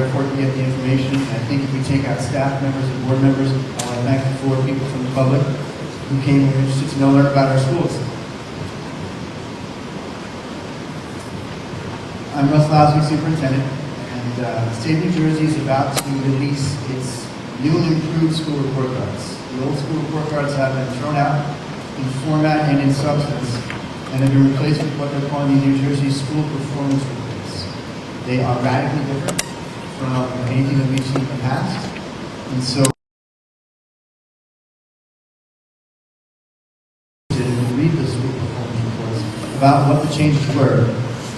therefore to get the information. And I think if we take out staff members and board members, I want to thank the 4 people from the public who came and were interested to learn about our schools. I'm Russ Lousy, superintendent, and the state of New Jersey is about to release its new and improved school report cards. The old school report cards have been thrown out in format and in substance, and have been replaced with what they're calling the New Jersey School Performance Reports. They are radically different from anything that we've seen in the past, and so read the school performance reports about what the changes were,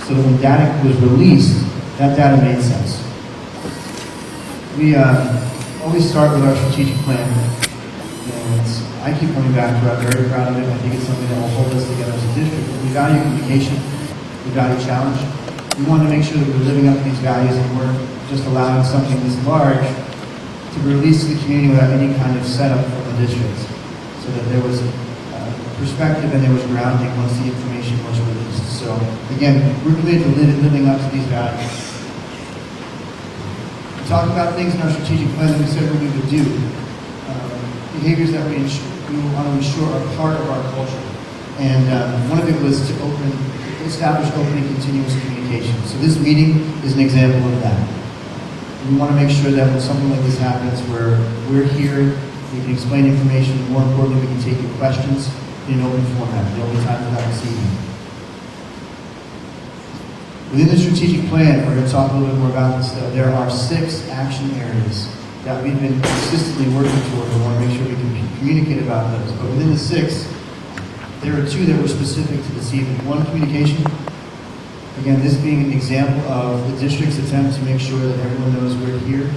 so that when data was released, that data made sense. We always start with our strategic plan. I keep coming back to it. I'm very proud of it. I think it's something that will hold us together as a district. We value communication. We value challenge. We want to make sure that we're living up to these values and we're just allowing something this large to be released to the community without any kind of setup from the district, so that there was perspective and there was grounding once the information was released. So again, we're committed to living up to these values. We talked about things in our strategic plan that we said what we would do. Behaviors that we want to ensure are part of our culture. And one of it was to establish open and continuous communication. So this meeting is an example of that. We want to make sure that when something like this happens, where we're here, we can explain information, and more importantly, we can take your questions in an open format. There'll be time for that this evening. Within the strategic plan, we're going to talk a little bit more about this. There are 6 action areas that we've been consistently working toward. We want to make sure we can communicate about those. But within the 6, there are 2 that were specific to this evening. One, communication. Again, this being an example of the district's attempt to make sure that everyone knows we're here.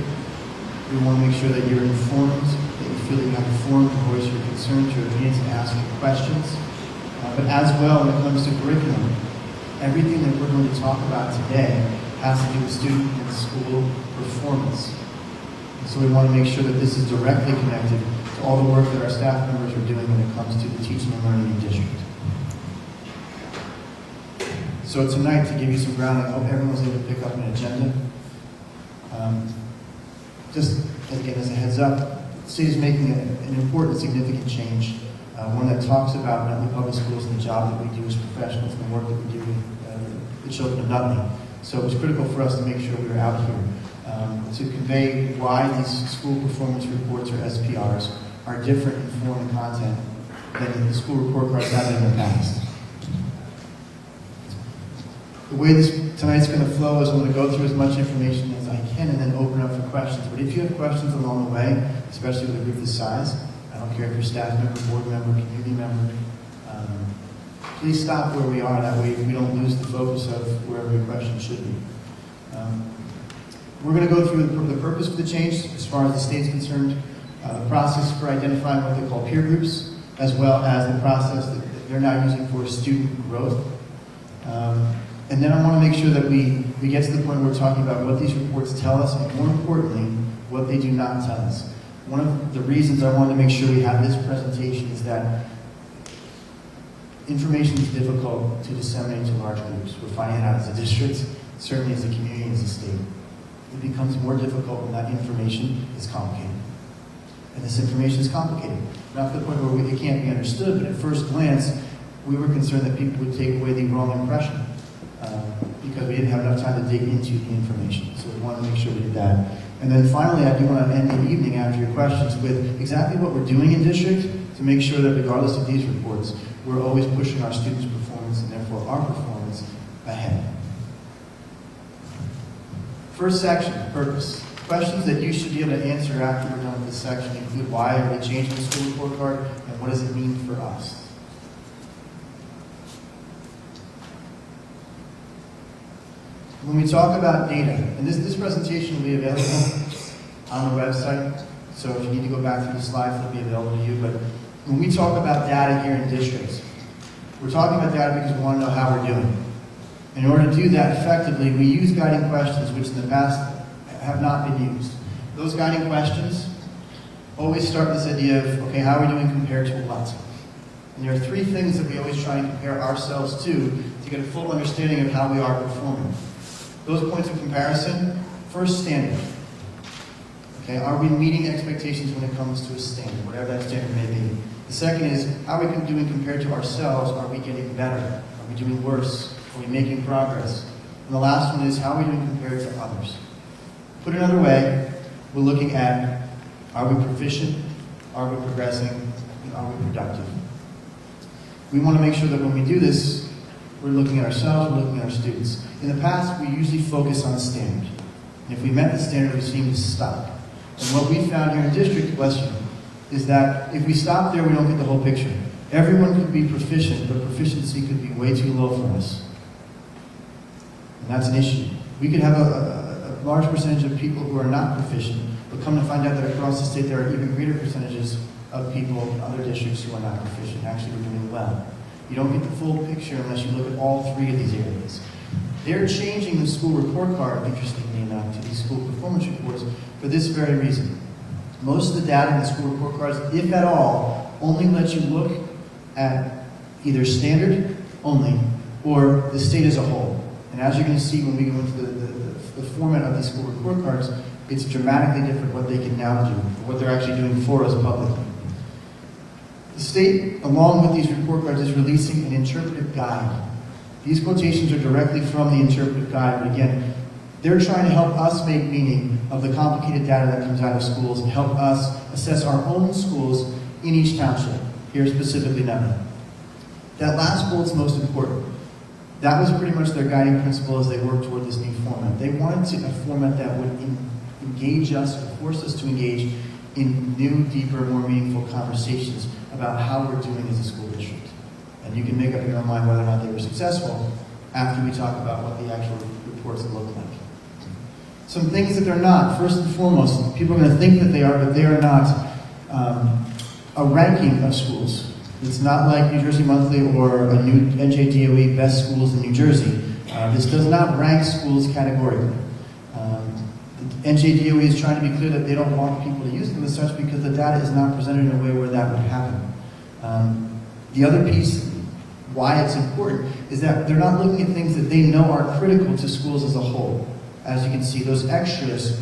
We want to make sure that you're informed, that you feel that you have a forum to voice your concerns, your opinions, and ask your questions. But as well, when it comes to curriculum, everything that we're going to talk about today has to do with student and school performance. So we want to make sure that this is directly connected to all the work that our staff members are doing when it comes to the teaching and learning in district. So tonight, to give you some grounding, I hope everyone's able to pick up an agenda. Just again, as a heads up, the state is making an important, significant change. One that talks about Nutley Public Schools and the job that we do as professionals and the work that we do with the children of Nutley. So it was critical for us to make sure we were out here. To convey why these school performance reports, or SPRs, are different in form and content than the school report cards have been in the past. The way tonight's going to flow is I'm going to go through as much information as I can and then open up for questions. But if you have questions along the way, especially with a group this size, I don't care if you're staff member, board member, community member, please stop where we are. That way we don't lose the focus of wherever your question should be. We're going to go through the purpose of the change as far as the state's concerned, the process for identifying what they call peer groups, as well as the process that they're now using for student growth. And then I want to make sure that we get to the point where we're talking about what these reports tell us, and more importantly, what they do not tell us. One of the reasons I wanted to make sure we have this presentation is that information is difficult to disseminate to large groups. We're finding it out as a district, certainly as a community, as a state. It becomes more difficult when that information is complicated. And this information is complicated. Not to the point where it can't be understood, but at first glance, we were concerned that people would take away the wrong impression because we didn't have enough time to dig into the information. So we want to make sure we did that. And then finally, I do want to end the evening after your questions with exactly what we're doing in district to make sure that regardless of these reports, we're always pushing our students' performance and therefore our performance ahead. First section, purpose. Questions that you should be able to answer after we're done with this section include why are we changing the school report card and what does it mean for us? When we talk about data, and this presentation will be available on the website, so if you need to go back through the slides, it'll be available to you. But when we talk about data here in districts, we're talking about data because we want to know how we're doing. In order to do that effectively, we use guiding questions, which in the past have not been used. Those guiding questions always start with this idea of, okay, how are we doing compared to what? And there are 3 things that we always try and compare ourselves to get a full understanding of how we are performing. Those points of comparison, First, standard. Okay, are we meeting expectations when it comes to a standard, whatever that standard may be? The second is, how are we doing compared to ourselves? Are we getting better? Are we doing worse? Are we making progress? And the last one is, how are we doing compared to others? Put another way, we're looking at, are we proficient? Are we progressing? And are we productive? We want to make sure that when we do this, we're looking at ourselves, we're looking at our students. In the past, we usually focus on standard. And if we met the standard, we seem to stop. And what we found here in district, bless you, is that if we stop there, we don't get the whole picture. Everyone could be proficient, but proficiency could be way too low for us. And that's an issue. We could have a large percentage of people who are not proficient, but come to find out that across the state there are even greater percentages of people in other districts who are not proficient, actually are doing well. You don't get the full picture unless you look at all three of these areas. They're changing the school report card, interestingly enough, to these school performance reports for this very reason. Most of the data in the school report cards, if at all, only let you look at either standard only or the state as a whole. And as you're going to see when we go into the format of these school report cards, it's dramatically different what they can now do, what they're actually doing for us publicly. The state, along with these report cards, is releasing an interpretive guide. These quotations are directly from the interpretive guide, but again, they're trying to help us make meaning of the complicated data that comes out of schools and help us assess our own schools in each township, here specifically Nutley. That last bullet's most important. That was pretty much their guiding principle as they worked toward this new format. They wanted a format that would engage us, or force us to engage in new, deeper, more meaningful conversations about how we're doing as a school district. And you can make up your own mind whether or not they were successful after we talk about what the actual reports look like. Some things that they're not. First and foremost, people are going to think that they are, but they are not a ranking of schools. It's not like New Jersey Monthly or a new NJDOE best schools in New Jersey. This does not rank schools categorically. NJDOE is trying to be clear that they don't want people to use them as such because the data is not presented in a way where that would happen. The other piece, why it's important, is that they're not looking at things that they know are critical to schools as a whole. As you can see, those extras,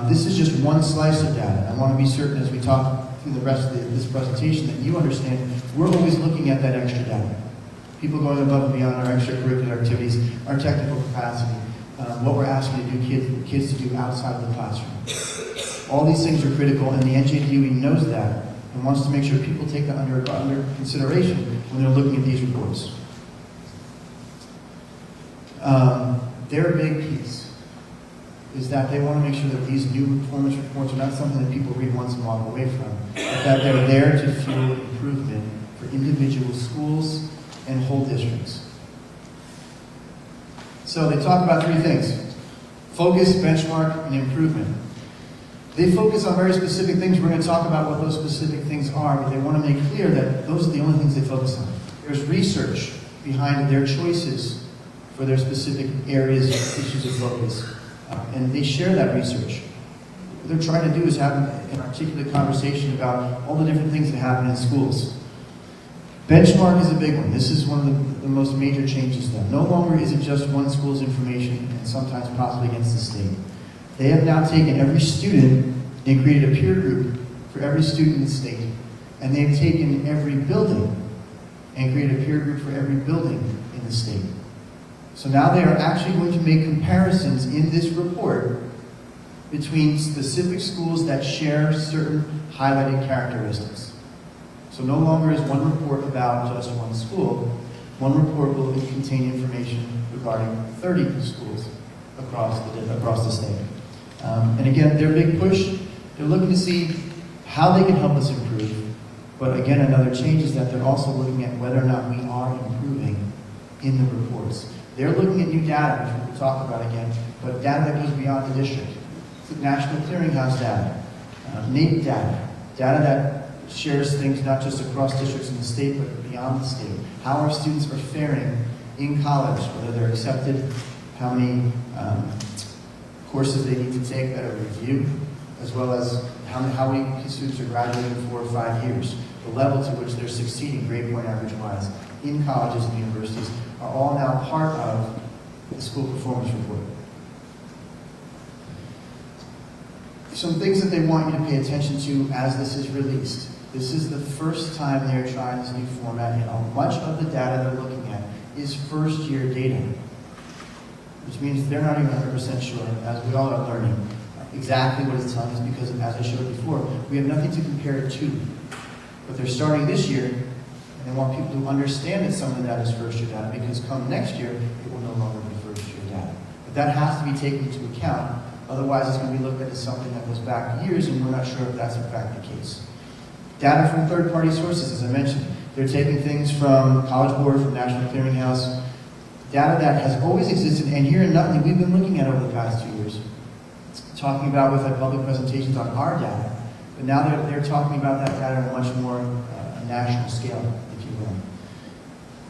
this is just one slice of data. I want to be certain as we talk through the rest of this presentation that you understand we're always looking at that extra data. People going above and beyond our extracurricular activities, our technical capacity, what we're asking to do kids to do outside of the classroom. All these things are critical, and the NJDOE knows that and wants to make sure people take that under consideration when they're looking at these reports. Their big piece is that they want to make sure that these new performance reports are not something that people read once and walk away from, but that they're there to fuel improvement for individual schools and whole districts. So they talk about three things: focus, benchmark, and improvement. They focus on very specific things. We're going to talk about what those specific things are, but they want to make clear that those are the only things they focus on. There's research behind their choices for their specific areas of issues of focus. And they share that research. What they're trying to do is have an articulate conversation about all the different things that happen in schools. Benchmark is a big one. This is one of the most major changes though. No longer is it just one school's information and sometimes possibly against the state. They have now taken every student and created a peer group for every student in the state. And they've taken every building and created a peer group for every building in the state. So now they are actually going to make comparisons in this report between specific schools that share certain highlighted characteristics. So no longer is one report about just one school. One report will contain information regarding 30 schools across the state. And again, their big push, they're looking to see how they can help us improve. But again, another change is that they're also looking at whether or not we are improving in the reports. They're looking at new data, which we'll talk about again, but data that goes beyond the district. National Clearinghouse data, NAEP data, data that shares things not just across districts in the state, but beyond the state. How our students are faring in college, whether they're accepted, how many courses they need to take that are reviewed, as well as how many students are graduating in 4 or 5 years. The level to which they're succeeding, grade point average-wise, in colleges and universities, are all now part of the school performance report. some things that they want you to pay attention to as this is released. This is the first time they're trying this new format, and much of the data they're looking at is first-year data, which means they're not even 100% sure, as we all are learning, exactly what it's telling us, because as I showed before, we have nothing to compare it to. But they're starting this year, and they want people to understand that some of the data is first-year data, because come next year, it will no longer be first-year data. But that has to be taken into account. Otherwise, it's going to be looked at as something that goes back years, and we're not sure if that's in fact the case. Data from third-party sources, as I mentioned. They're taking things from College Board, from National Clearinghouse, data that has always existed, and here in Nutley, we've been looking at over the past 2 years, talking about, we've had public presentations on our data, but now they're talking about that data on a much more national scale, if you will.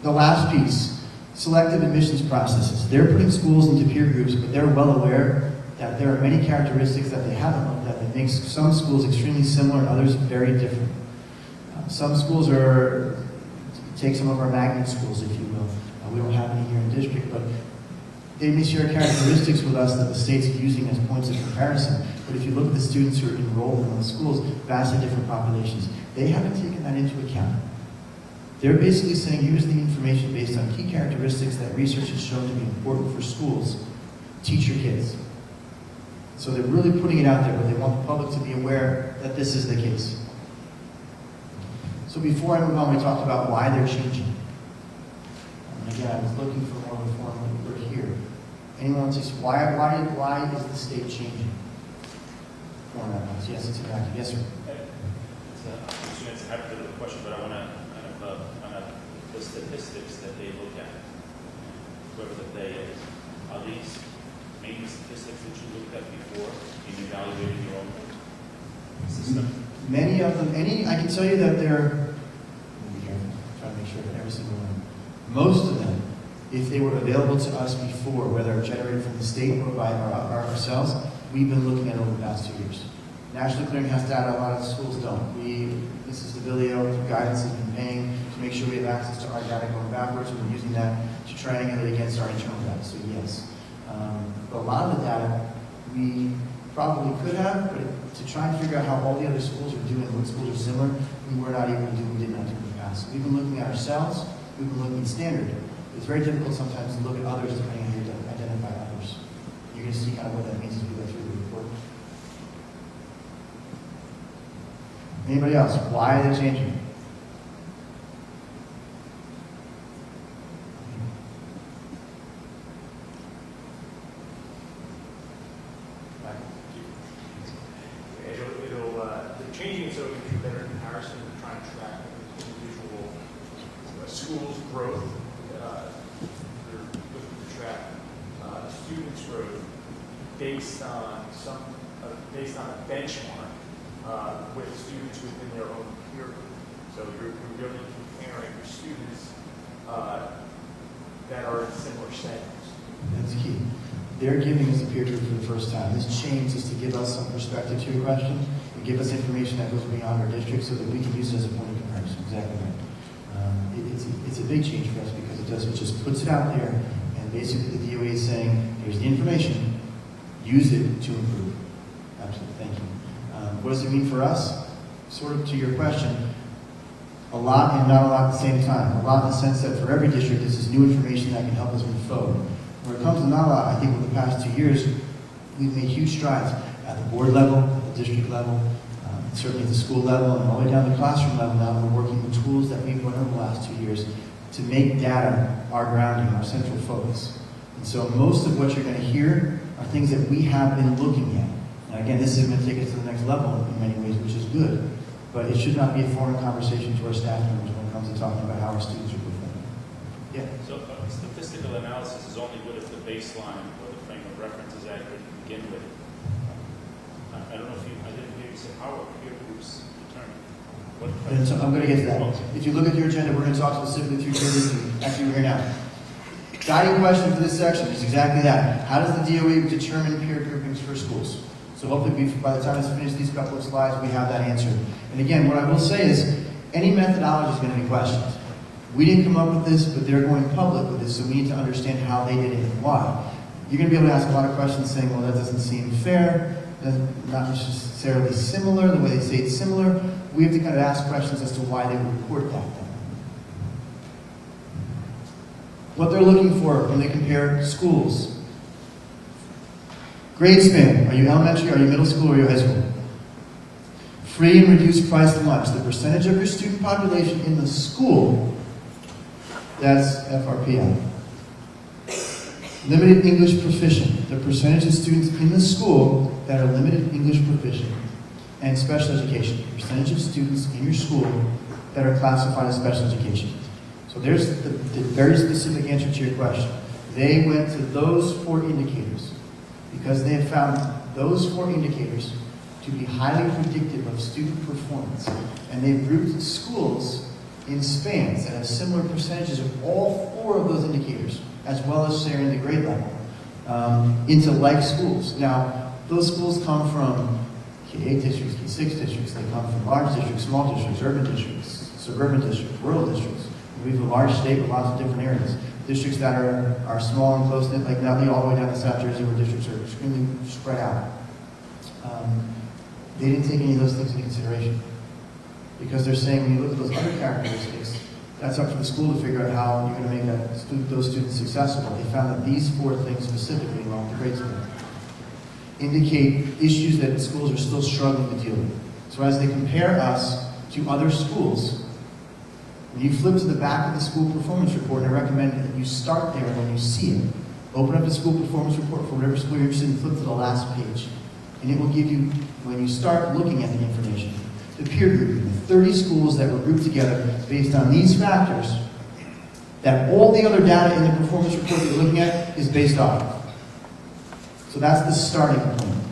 The last piece, selective admissions processes. They're putting schools into peer groups, but they're well aware that there are many characteristics that they haven't looked at that makes some schools extremely similar and others very different. Some schools take some of our magnet schools, if you will. We don't have any here in the district, but they may share characteristics with us that the state's using as points of comparison. But if you look at the students who are enrolled in those schools, vastly different populations, they haven't taken that into account. They're basically saying, here's the information based on key characteristics that research has shown to be important for schools. Teach your kids. So they're really putting it out there, but they want the public to be aware that this is the case. So before I move on, we talked about why they're changing. And again, I was looking for more of a form when we were here. Anyone says, why is the state changing? Format-wise. Yes, it's interactive. Yes, sir. I'm assuming it's a half of the question, but I want to kind of the statistics that they look at, whoever the they is. Are these main statistics that you looked at before in evaluating your own system? Many of them, I can tell you that they're, let me be careful, trying to make sure that every single one. Most of them, if they were available to us before, whether generated from the state or by ourselves, we've been looking at over the past 2 years. National Clearinghouse data, a lot of schools don't. This is the video, through guidance has been paying to make sure we have access to our data going backwards, and we're using that to triangulate against our internal data, so yes. But a lot of the data we probably could have, but to try and figure out how all the other schools are doing, what schools are similar, we were not able to do, we did not do in the past. So we've been looking at ourselves, we've been looking at standard. It's very difficult sometimes to look at others depending on how you identify others. You're going to see kind of what that means as we go through the report. Anybody else? Why are they changing? They're changing so we can do better comparison to try and track individual schools' growth. They're looking to track students' growth based on a benchmark with students within their own peer group. So you're really comparing your students that are in similar settings. That's key. They're giving us a peer group for the first time. This change is to give us some perspective to your question and give us information that goes beyond our district so that we can use it as a point of comparison. Exactly right. It's a big change for us because it just puts it out there, and basically the DOE is saying, here's the information, use it to improve. Absolutely, thank you. What does it mean for us? Sort of to your question, a lot and not a lot at the same time. A lot in the sense that for every district, this is new information that can help us move forward. When it comes to not a lot, I think over the past 2 years, we've made huge strides at the board level, at the district level, certainly at the school level, and all the way down to the classroom level. Now we're working with tools that we've learned over the last 2 years to make data our grounding, our central focus. And so most of what you're going to hear are things that we have been looking at. And again, this is going to take us to the next level in many ways, which is good. But it should not be a foreign conversation to our staff members when it comes to talking about how our students are performing. Yeah? So statistical analysis is only good if the baseline or the frame of reference is accurate to begin with. I don't know if I didn't hear you say how are peer groups determined? And so I'm going to get to that. If you look at your agenda, we're going to talk specifically through peer groups. Actually, we're here now. Guiding question for this section is exactly that. How does the DOE determine peer groupings for schools? So hopefully by the time it's finished these couple of slides, we have that answered. And again, what I will say is, any methodology is going to be questioned. We didn't come up with this, but they're going public with this, so we need to understand how they did it and why. You're going to be able to ask a lot of questions saying, well, that doesn't seem fair. not necessarily similar, the way they say it's similar, we have to kind of ask questions as to why they would report that then. What they're looking for when they compare schools. Grade span. Are you elementary, are you middle school, or are you high school? Free and reduced price lunch. The percentage of your student population in the school, that's FRPI. Limited English proficient. The percentage of students in the school that are limited English proficient. And special education. The percentage of students in your school that are classified as special education. So there's the very specific answer to your question. They went to those 4 indicators because they have found those 4 indicators to be highly predictive of student performance. And they've grouped schools in spans that have similar percentages of all 4 of those indicators, as well as sharing the grade level, into like schools. Now, those schools come from K-8 districts, K-6 districts. They come from large districts, small districts, urban districts, suburban districts, rural districts. We have a large state with lots of different areas. Districts that are small and close-knit, like Nutley, all the way down to South Jersey, where districts are extremely spread out. They didn't take any of those things into consideration. Because they're saying when you look at those other characteristics, that's up to the school to figure out how you're going to make those students successful. They found that these 4 things specifically, along with the grade span, indicate issues that schools are still struggling to deal with. So as they compare us to other schools, when you flip to the back of the school performance report, and I recommend that you start there when you see it. Open up the school performance report for whatever school you're interested in, flip to the last page. And it will give you, when you start looking at the information, the peer group, the 30 schools that were grouped together based on these factors, that all the other data in the performance report that you're looking at is based off of. So that's the starting point.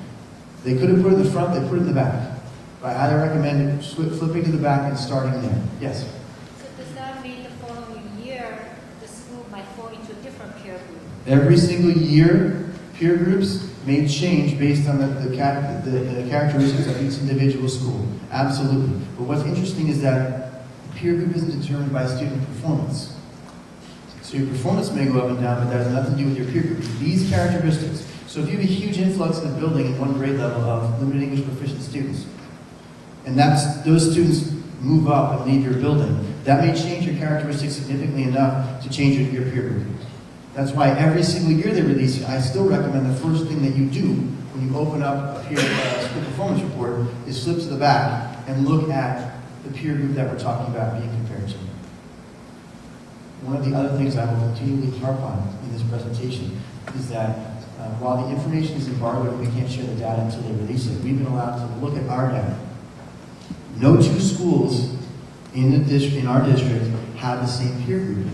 They could have put it in the front, they put it in the back. But I highly recommend flipping to the back and starting there. Yes? So does that mean the following year, the school might fall into a different peer group? Every single year, peer groups may change based on the characteristics of each individual school. Absolutely. But what's interesting is that the peer group isn't determined by student performance. So your performance may go up and down, but that has nothing to do with your peer group. These characteristics. So if you have a huge influx in the building in one grade level of limited English proficient students, and those students move up and leave your building, that may change your characteristics significantly enough to change your peer group. That's why every single year they release it, I still recommend the first thing that you do when you open up a peer school performance report is flip to the back and look at the peer group that we're talking about being compared to. One of the other things I will continually harp on in this presentation is that while the information is embargoed and we can't share the data until they release it, we've been allowed to look at our data. No 2 schools in our district have the same peer group.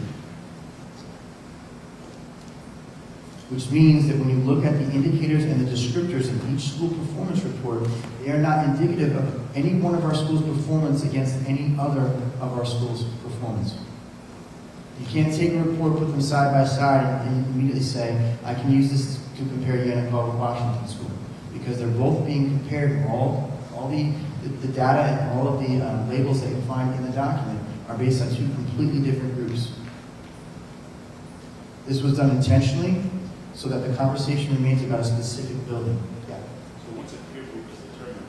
Which means that when you look at the indicators and the descriptors in each school performance report, they are not indicative of any one of our schools' performance against any other of our schools' performance. You can't take a report, put them side by side, and immediately say, I can use this to compare Yannicott with Washington School. Because they're both being compared. All the data and all of the labels that you find in the document are based on 2 completely different groups. This was done intentionally so that the conversation remains about a specific building. Yeah. So once a peer group is determined,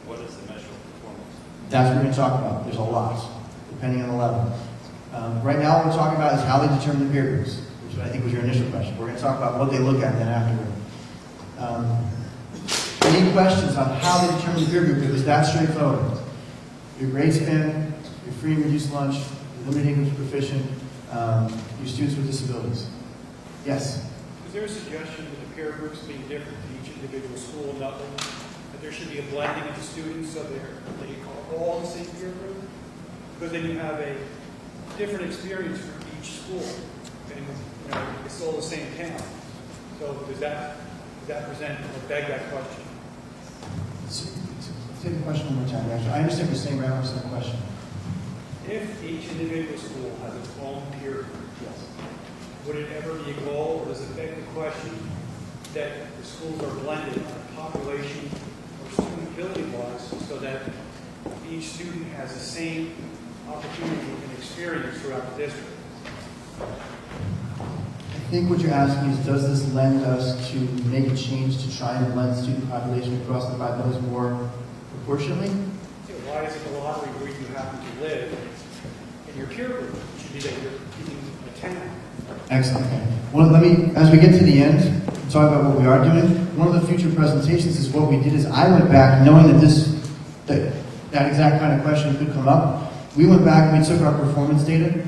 what is the measure of performance? That's what we're going to talk about. There's a lot, depending on the level. Right now, what we're talking about is how they determine the peer groups, which I think was your initial question. We're going to talk about what they look at then afterward. Any questions on how they determine the peer group? It was that straightforward. Your grade span, your free and reduced lunch, your limited English proficient, your students with disabilities. Yes? Is there a suggestion that the peer groups being different to each individual school in Nutley, that there should be a blending of the students so they are all in the same peer group? Because then you have a different experience for each school. And, it's all the same town. So does that present or beg that question? Say the question one more time, actually. I understand what you're saying, but I don't understand the question. If each individual school has its own peer group, yes, would it ever be a goal, or does it beg the question that the schools are blended on a population or student ability-wise so that each student has the same opportunity and experience throughout the district? I think what you're asking is, does this lend us to make a change to try and blend student population across the 5 buildings more proportionally? So why is it the lottery where you happen to live in your peer group? It should be that you're keeping a town. Excellent. Okay. Well, as we get to the end, talk about what we are doing. One of the future presentations is what we did is I went back knowing that that exact kind of question could come up. We went back and we took our performance data,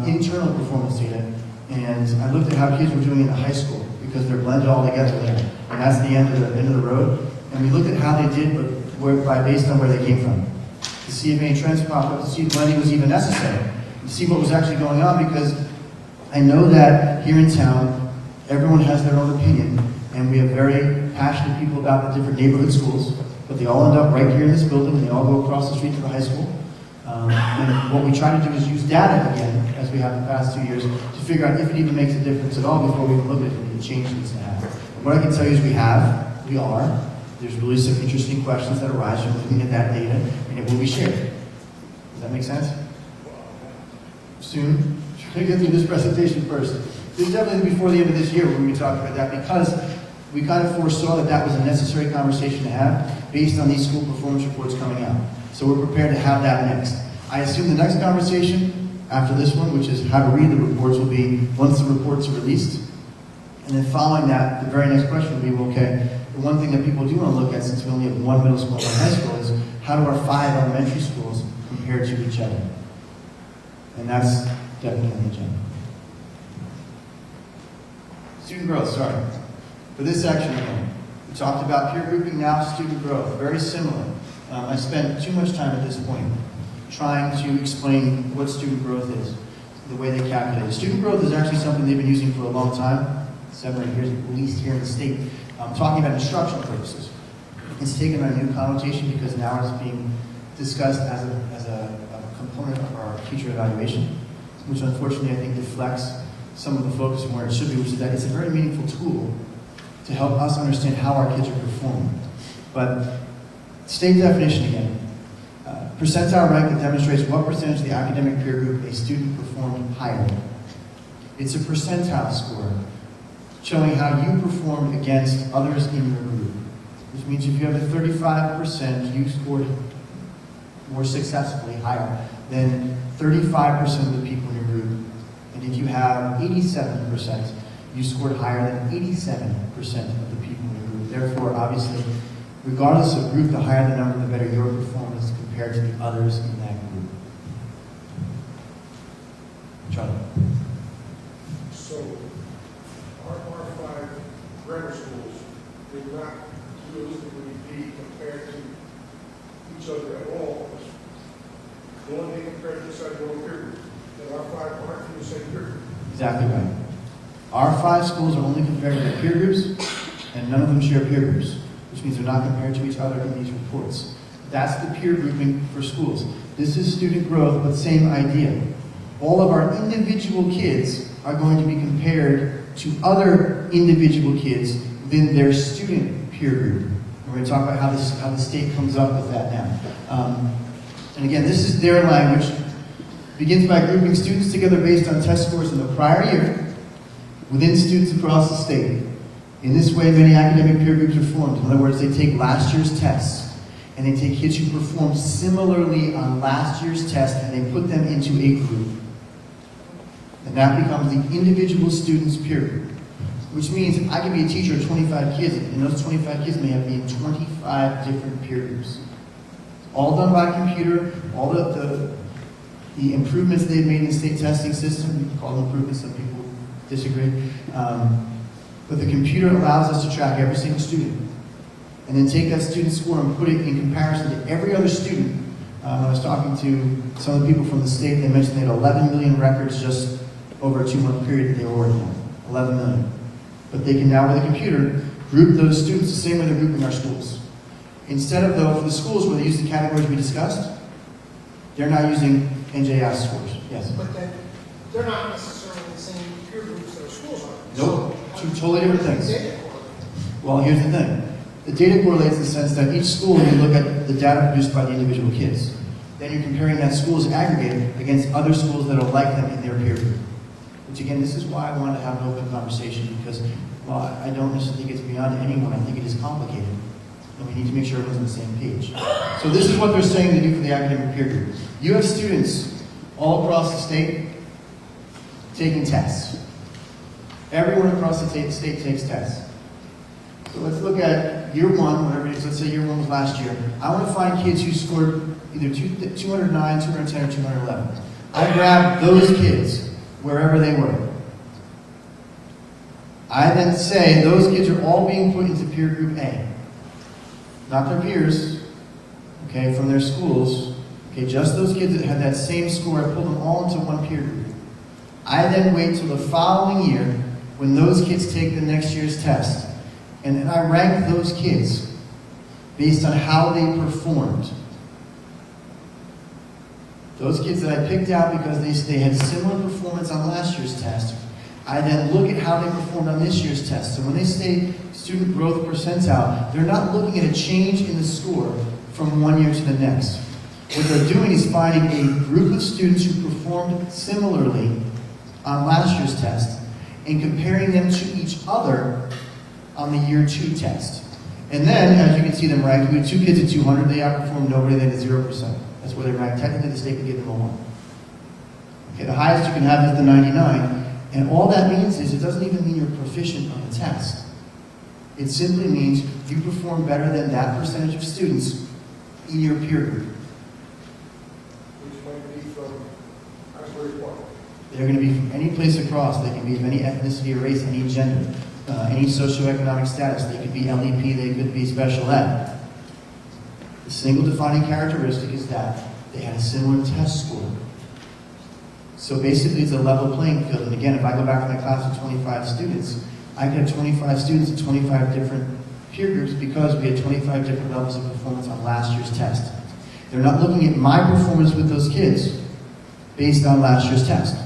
internal performance data, and I looked at how kids were doing in the high school because they're blended all together there. And that's the end of the road. And we looked at how they did based on where they came from. To see if any trends popped up, to see if blending was even necessary, to see what was actually going on, because I know that here in town, everyone has their own opinion, and we have very passionate people about the different neighborhood schools, but they all end up right here in this building, and they all go across the street to the high school. And what we try to do is use data again, as we have the past 2 years, to figure out if it even makes a difference at all before we even look at it and the change needs to happen. And what I can tell you is we are. There's really some interesting questions that arise from looking at that data, and it will be shared. Does that make sense? Soon. Try to get through this presentation first. This is definitely before the end of this year when we talk about that, because we kind of foresaw that was a necessary conversation to have based on these school performance reports coming out. So we're prepared to have that next. I assume the next conversation after this one, which is how to read the reports, will be once the reports are released. And then following that, the very next question will be, well, okay, the one thing that people do want to look at, since we only have 1 middle school and 1 high school, is how do our 5 elementary schools compare to each other? And that's definitely on the agenda. Student growth, sorry. For this section, we talked about peer grouping, now student growth. Very similar. I spent too much time at this point trying to explain what student growth is, the way they calculate it. Student growth is actually something they've been using for a long time, 7 or 8 years at least here in the state. Talking about instructional purposes. It's taken on a new connotation because now it's being discussed as a component of our teacher evaluation, which unfortunately I think deflects some of the focus from where it should be, which is that it's a very meaningful tool to help us understand how our kids are performing. But state definition again. Percentile rank that demonstrates what percentage of the academic peer group a student performed higher. It's a percentile score showing how you performed against others in your group. Which means if you have a 35%, you scored more successfully higher than 35% of the people in your group. And if you have 87%, you scored higher than 87% of the people in your group. Therefore, obviously, regardless of group, the higher the number, the better your performance compared to the others in that group. Charlie. So, our 5 grammar schools did not realistically be compared to each other at all. The only thing compared to inside your own peer group, that our 5 aren't in the same peer group. Exactly right. Our 5 schools are only compared to their peer groups, and none of them share peer groups, which means they're not compared to each other in these reports. That's the peer grouping for schools. This is student growth, but same idea. All of our individual kids are going to be compared to other individual kids within their student peer group. And we're going to talk about how the state comes up with that now. And again, this is their language. Begins by grouping students together based on test scores in the prior year within students across the state. In this way, many academic peer groups are formed. In other words, they take last year's tests and they take kids who performed similarly on last year's test and they put them into a group. And that becomes the individual student's peer group. Which means I could be a teacher of 25 kids, and those 25 kids may have been 25 different peer groups. All done by computer, all the improvements they've made in the state testing system, we call them improvements, some people disagree. But the computer allows us to track every single student and then take that student score and put it in comparison to every other student. I was talking to some of the people from the state, they mentioned they had 11 million records just over a 2-month period that they were working on. 11 million. But they can now, with a computer, group those students the same way they're grouping our schools. Instead of, though, for the schools where they use the categories we discussed, they're now using NJS scores. Yes? But then, they're not necessarily the same peer groups that our schools are. Nope. Two totally different things. Data. Well, here's the thing. The data correlates in the sense that each school, you look at the data produced by the individual kids. Then you're comparing that school's aggregated against other schools that are like them in their peer group. Which again, this is why I wanted to have an open conversation, because while I don't necessarily think it's beyond anyone, I think it is complicated. And we need to make sure everyone's on the same page. So this is what they're saying to do for the academic peer group. You have students all across the state taking tests. Everyone across the state takes tests. So let's look at year one, whatever it is. Let's say year one was last year. I want to find kids who scored either 209, 210, or 211. I grab those kids, wherever they were. I then say those kids are all being put into peer group A. Not their peers, okay, from their schools. Okay, just those kids that had that same score, I pull them all into one peer group. I then wait till the following year when those kids take the next year's test. And then I rank those kids based on how they performed. Those kids that I picked out because they had similar performance on last year's test, I then look at how they performed on this year's test. So when they say student growth percentile, they're not looking at a change in the score from one year to the next. What they're doing is finding a group of students who performed similarly on last year's test and comparing them to each other on the year 2 test. And then, as you can see them ranked, we had 2 kids at 200, they outperformed nobody, they had 0%. That's where they ranked. Technically, the state could give them a 1. Okay, the highest you can have is the 99. And all that means is, it doesn't even mean you're proficient on the test. It simply means you perform better than that percentage of students in your peer group. Which might be from Asbury Park. They're going to be from any place across. They can be of any ethnicity or race, any gender, any socioeconomic status. They could be LEP, they could be special ed. The single defining characteristic is that they had a similar test score. So basically, it's a level playing field. And again, if I go back to my class of 25 students, I could have 25 students in 25 different peer groups because we had 25 different levels of performance on last year's test. They're not looking at my performance with those kids based on last year's test.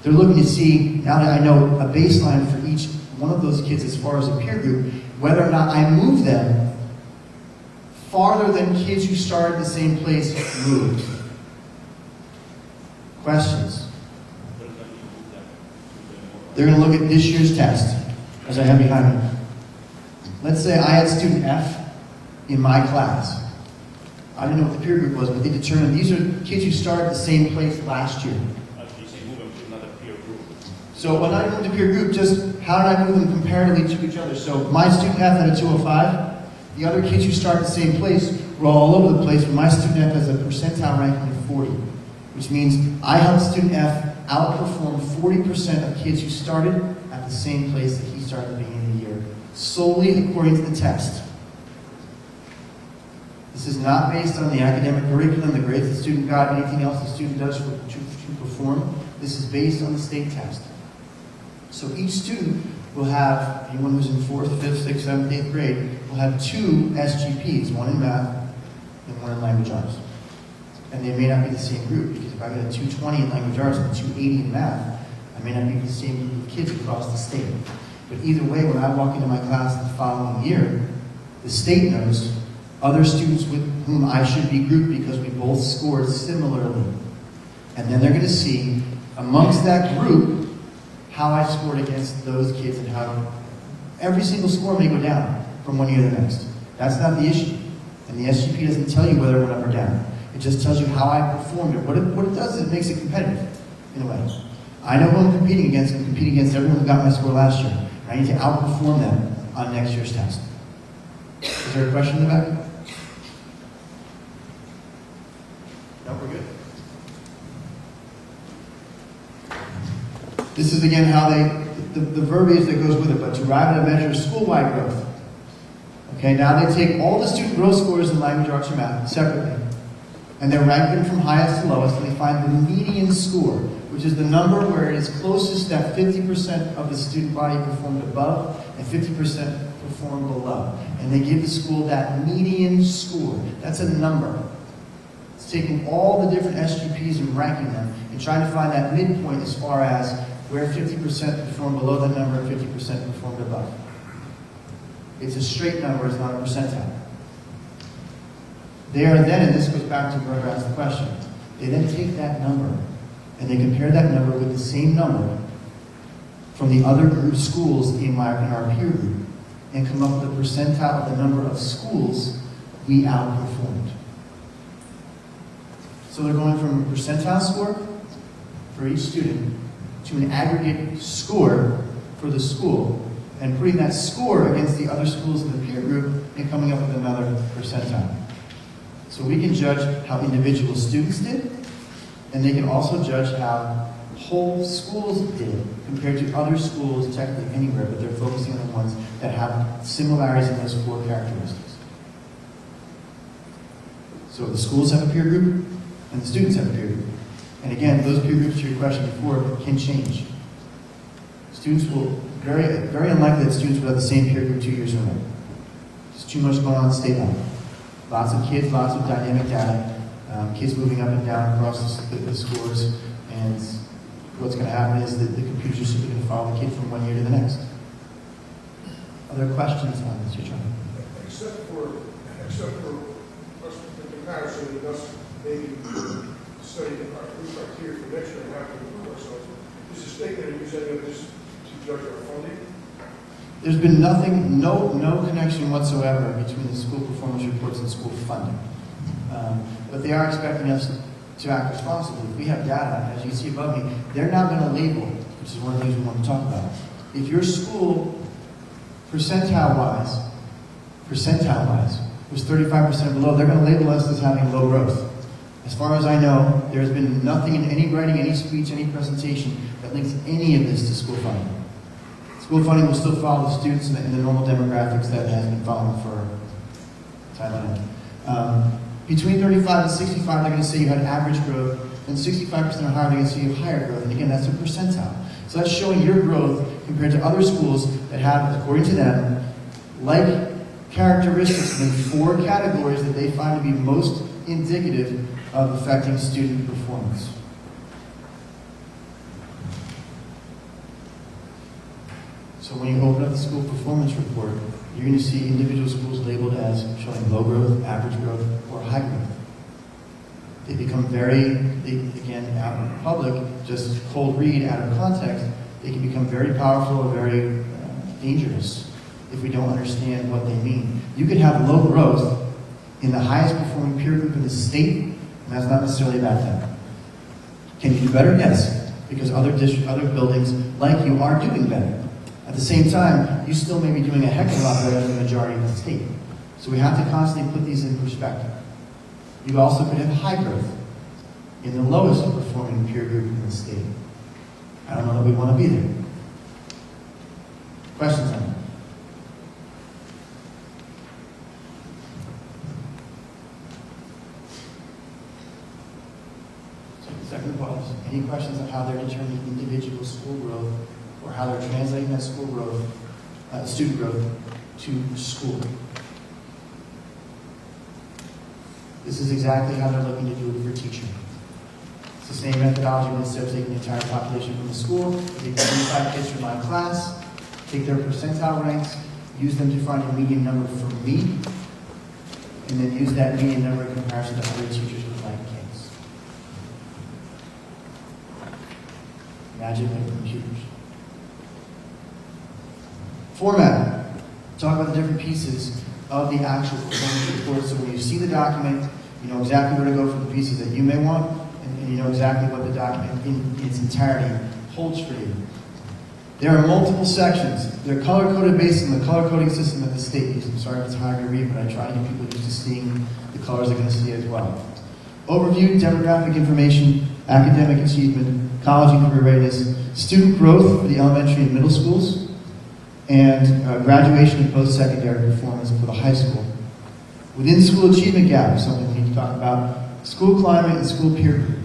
They're looking to see, now that I know a baseline for each one of those kids as far as a peer group, whether or not I move them farther than kids who started the same place moved. Questions? They're going to look at this year's test, as I have behind me. Let's say I had student F in my class. I didn't know what the peer group was, but they determined these are kids who started the same place last year. You say move them to another peer group. So when I moved to peer group, just how did I move them comparatively to each other? So my student F had a 205. The other kids who started the same place were all over the place, but my student F has a percentile ranking of 40, which means I helped student F outperform 40% of kids who started at the same place that he started at the beginning of the year, solely according to the test. This is not based on the academic curriculum, the grades the student got, anything else the student does to perform. This is based on the state test. So each student will have, anyone who's in 4th, 5th, 6th, 7th, 8th grade, will have 2 SGPs, one in math and one in language arts. And they may not be the same group, because if I get a 220 in language arts and a 280 in math, I may not be the same group of kids across the state. But either way, when I walk into my class the following year, the state knows other students with whom I should be grouped because we both scored similarly. And then they're going to see, amongst that group, how I scored against those kids and how every single score may go down from one year to the next. That's not the issue. And the SGP doesn't tell you whether it went up or down. It just tells you how I performed it. What it does is it makes it competitive, in a way. I know who I'm competing against. I'm competing against everyone who got my score last year. I need to outperform them on next year's test. Is there a question in the back? No, we're good. This is again how the verbiage that goes with it, but to arrive at a measure of school-wide growth. Okay, now they take all the student growth scores in language, arts, or math separately, and they rank them from highest to lowest, and they find the median score, which is the number where it is closest that 50% of the student body performed above and 50% performed below. And they give the school that median score. That's a number. It's taking all the different SGPs and ranking them and trying to find that midpoint as far as where 50% performed below that number and 50% performed above. It's a straight number, it's not a percentile. They are then, and this goes back to whoever asked the question, they then take that number and they compare that number with the same number from the other group schools in our peer group and come up with a percentile of the number of schools we outperformed. So they're going from a percentile score for each student to an aggregate score for the school and putting that score against the other schools in the peer group and coming up with another percentile. So we can judge how individual students did, and they can also judge how whole schools did compared to other schools technically anywhere, but they're focusing on the ones that have similarities in those 4 characteristics. So the schools have a peer group, and the students have a peer group. And again, those peer groups, to your question before, can change. Students will, very unlikely that students will have the same peer group 2 years from now. There's too much going on state level. Lots of kids, lots of dynamic data, kids moving up and down across the scores, and what's going to happen is that the computers are simply going to follow the kid from one year to the next. Other questions on this, John? Except for us, the comparison, and us maybe studying our criteria for next year and how to improve ourselves. Is the state going to use any of this to judge our funding? There's been nothing, no connection whatsoever between the school performance reports and school funding. But they are expecting us to act responsibly. If we have data, as you see above me, they're not going to label, which is one of the things we want to talk about. If your school, percentile-wise, was 35% below, they're going to label us as having low growth. As far as I know, there's been nothing in any writing, any speech, any presentation that links any of this to school funding. School funding will still follow the students in the normal demographics that it has been following for Thailand. Between 35 and 65, they're going to say you had average growth, and 65% or higher, they're going to say you have higher growth. And again, that's a percentile. So that's showing your growth compared to other schools that have, according to them, like characteristics in 4 categories that they find to be most indicative of affecting student performance. So when you open up the school performance report, you're going to see individual schools labeled as showing low growth, average growth, or high growth. They become again, out in public, just cold read out of context, they can become very powerful or very dangerous if we don't understand what they mean. You could have low growth in the highest performing peer group in the state, and that's not necessarily a bad thing. Can you do better? Yes, because other buildings like you are doing better. At the same time, you still may be doing a heck of a lot better than the majority of the state. So we have to constantly put these in perspective. You also could have high growth in the lowest performing peer group in the state. I don't know that we want to be there. Questions on that? So the second pause. Any questions on how they're determining individual school growth or how they're translating that school growth, student growth, to school? This is exactly how they're looking to do it for teaching. It's the same methodology, but instead of taking the entire population from the school, take 25 kids from my class, take their percentile ranks, use them to find a median number for me, and then use that median number in comparison to other teachers with like kids. Magic of computers. Format. Talk about the different pieces of the actual performance report. So when you see the document, you know exactly where to go for the pieces that you may want, and you know exactly what the document in its entirety holds for you. There are multiple sections. They're color-coded based on the color-coding system that the state uses. I'm sorry if it's hard to read, but I try to get people used to seeing the colors they're going to see as well. Overview, demographic information, academic achievement, college and career readiness, student growth for the elementary and middle schools, and graduation and post-secondary performance for the high school. Within school achievement gap is something we need to talk about. School climate and school peer group.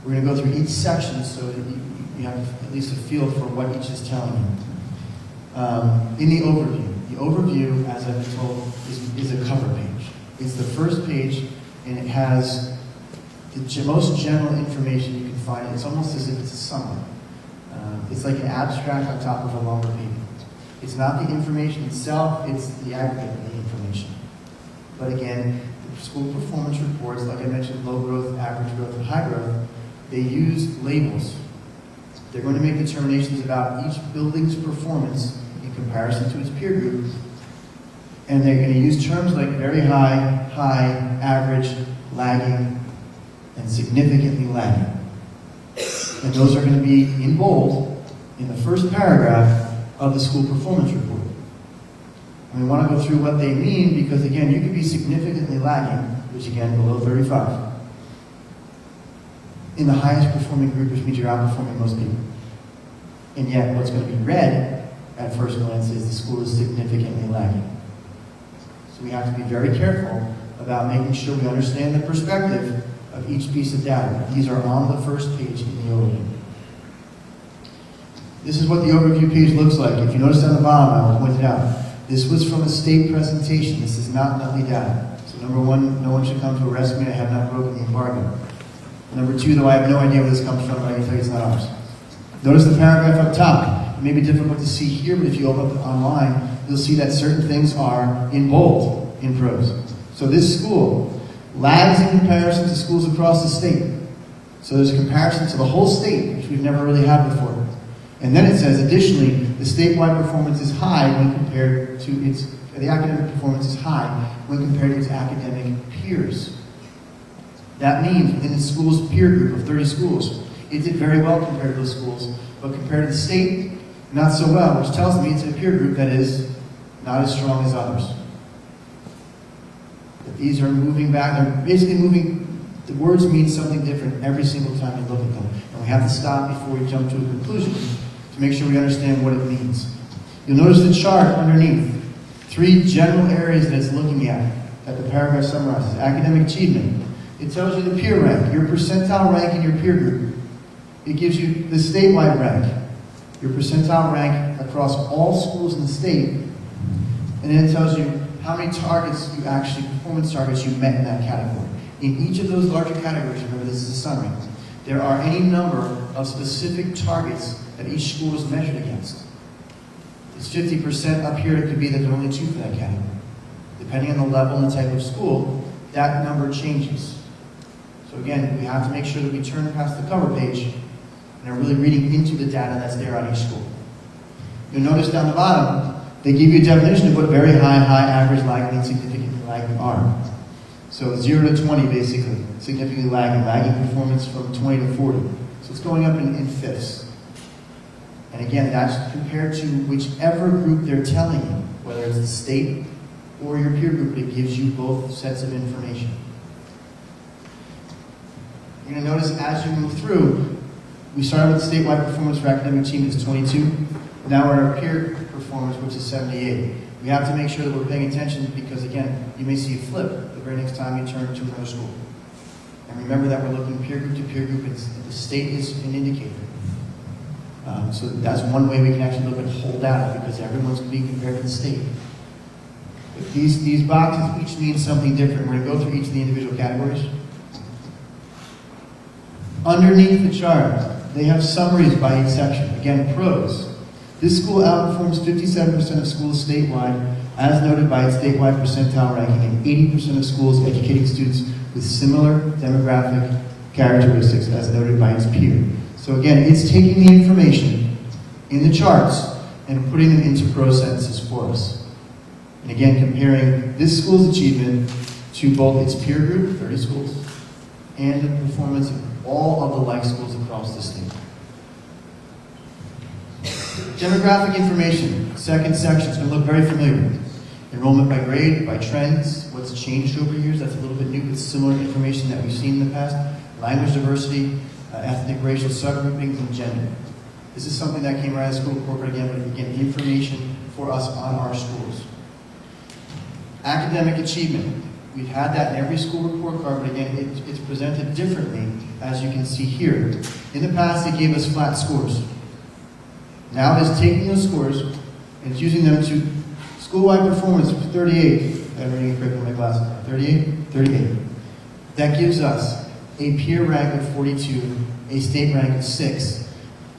We're going to go through each section so that you have at least a feel for what each is telling you. In the overview, as I've been told, is a cover page. It's the first page, and it has the most general information you can find. It's almost as if it's a summary. It's like an abstract on top of a longer paper. It's not the information itself, it's the aggregate of the information. But again, the school performance reports, like I mentioned, low growth, average growth, and high growth, they use labels They're going to make determinations about each building's performance in comparison to its peer group. And they're going to use terms like very high, high, average, lagging, and significantly lagging. And those are going to be in bold in the first paragraph of the school performance report. And we want to go through what they mean because, again, you could be significantly lagging, which again, below 35, in the highest performing group, which means you're outperforming most people. And yet, what's going to be read at first glance is the school is significantly lagging. So we have to be very careful about making sure we understand the perspective of each piece of data. These are on the first page in the overview. This is what the overview page looks like. If you notice down the bottom, I will point it out. This was from a state presentation. This is not Nutley data. So number one, no one should come to arrest me. I have not broken the embargo. Number two, though I have no idea where this comes from, but I can tell you it's not ours. Notice the paragraph up top. It may be difficult to see here, but if you open up online, you'll see that certain things are in bold in prose. So this school lags in comparison to schools across the state. So there's a comparison to the whole state, which we've never really had before. And then it says, additionally, the statewide performance is high when compared to the academic performance is high when compared to its academic peers. That means within the school's peer group of 30 schools, it did very well compared to those schools, but compared to the state, not so well, which tells me it's a peer group that is not as strong as others. But these are moving back, they're basically moving, the words mean something different every single time you look at them. And we have to stop before we jump to a conclusion to make sure we understand what it means. You'll notice the chart underneath, 3 general areas that it's looking at, that the paragraph summarizes. Academic achievement. It tells you the peer rank, your percentile rank in your peer group. It gives you the statewide rank, your percentile rank across all schools in the state. And then it tells you how many targets you actually, performance targets you met in that category. In each of those larger categories, remember this is a summary, there are any number of specific targets that each school is measured against. It's 50% up here, it could be that there are only 2 for that category. Depending on the level and the type of school, that number changes. So again, we have to make sure that we turn past the cover page and are really reading into the data that's there on each school. You'll notice down the bottom, they give you a definition of what very high, high, average, lagging, and significantly lagging are. So 0 to 20, basically, significantly lagging performance from 20 to 40. So it's going up in fifths. And again, that's compared to whichever group they're telling you, whether it's the state or your peer group, it gives you both sets of information. You're going to notice as you move through, we started with statewide performance for academic achievement is 22. Now we're at our peer performance, which is 78. We have to make sure that we're paying attention because, again, you may see a flip the very next time you turn to another school. And remember that we're looking peer group to peer group, and the state is an indicator. So that's one way we can actually look at whole data because everyone's being compared to the state. But these boxes each mean something different. We're going to go through each of the individual categories. Underneath the chart, they have summaries by each section. Again, pros. This school outperforms 57% of schools statewide, as noted by its statewide percentile ranking, and 80% of schools educating students with similar demographic characteristics, as noted by its peer. So again, it's taking the information in the charts and putting them into prose sentences for us. And again, comparing this school's achievement to both its peer group, 30 schools, and the performance of all of the like schools across the state. Demographic information, second section, is going to look very familiar. Enrollment by grade, by trends, what's changed over years, that's a little bit new, but similar information that we've seen in the past. Language diversity, ethnic, racial subgroupings, and gender. This is something that came right out of school corporate again, but again, information for us on our schools. Academic achievement. We've had that in every school report card, but again, it's presented differently, as you can see here. In the past, they gave us flat scores. Now it's taking those scores and it's using them to school-wide performance of 38. I'm reading it correctly in my glasses. 38? 38. That gives us a peer rank of 42, a state rank of 6,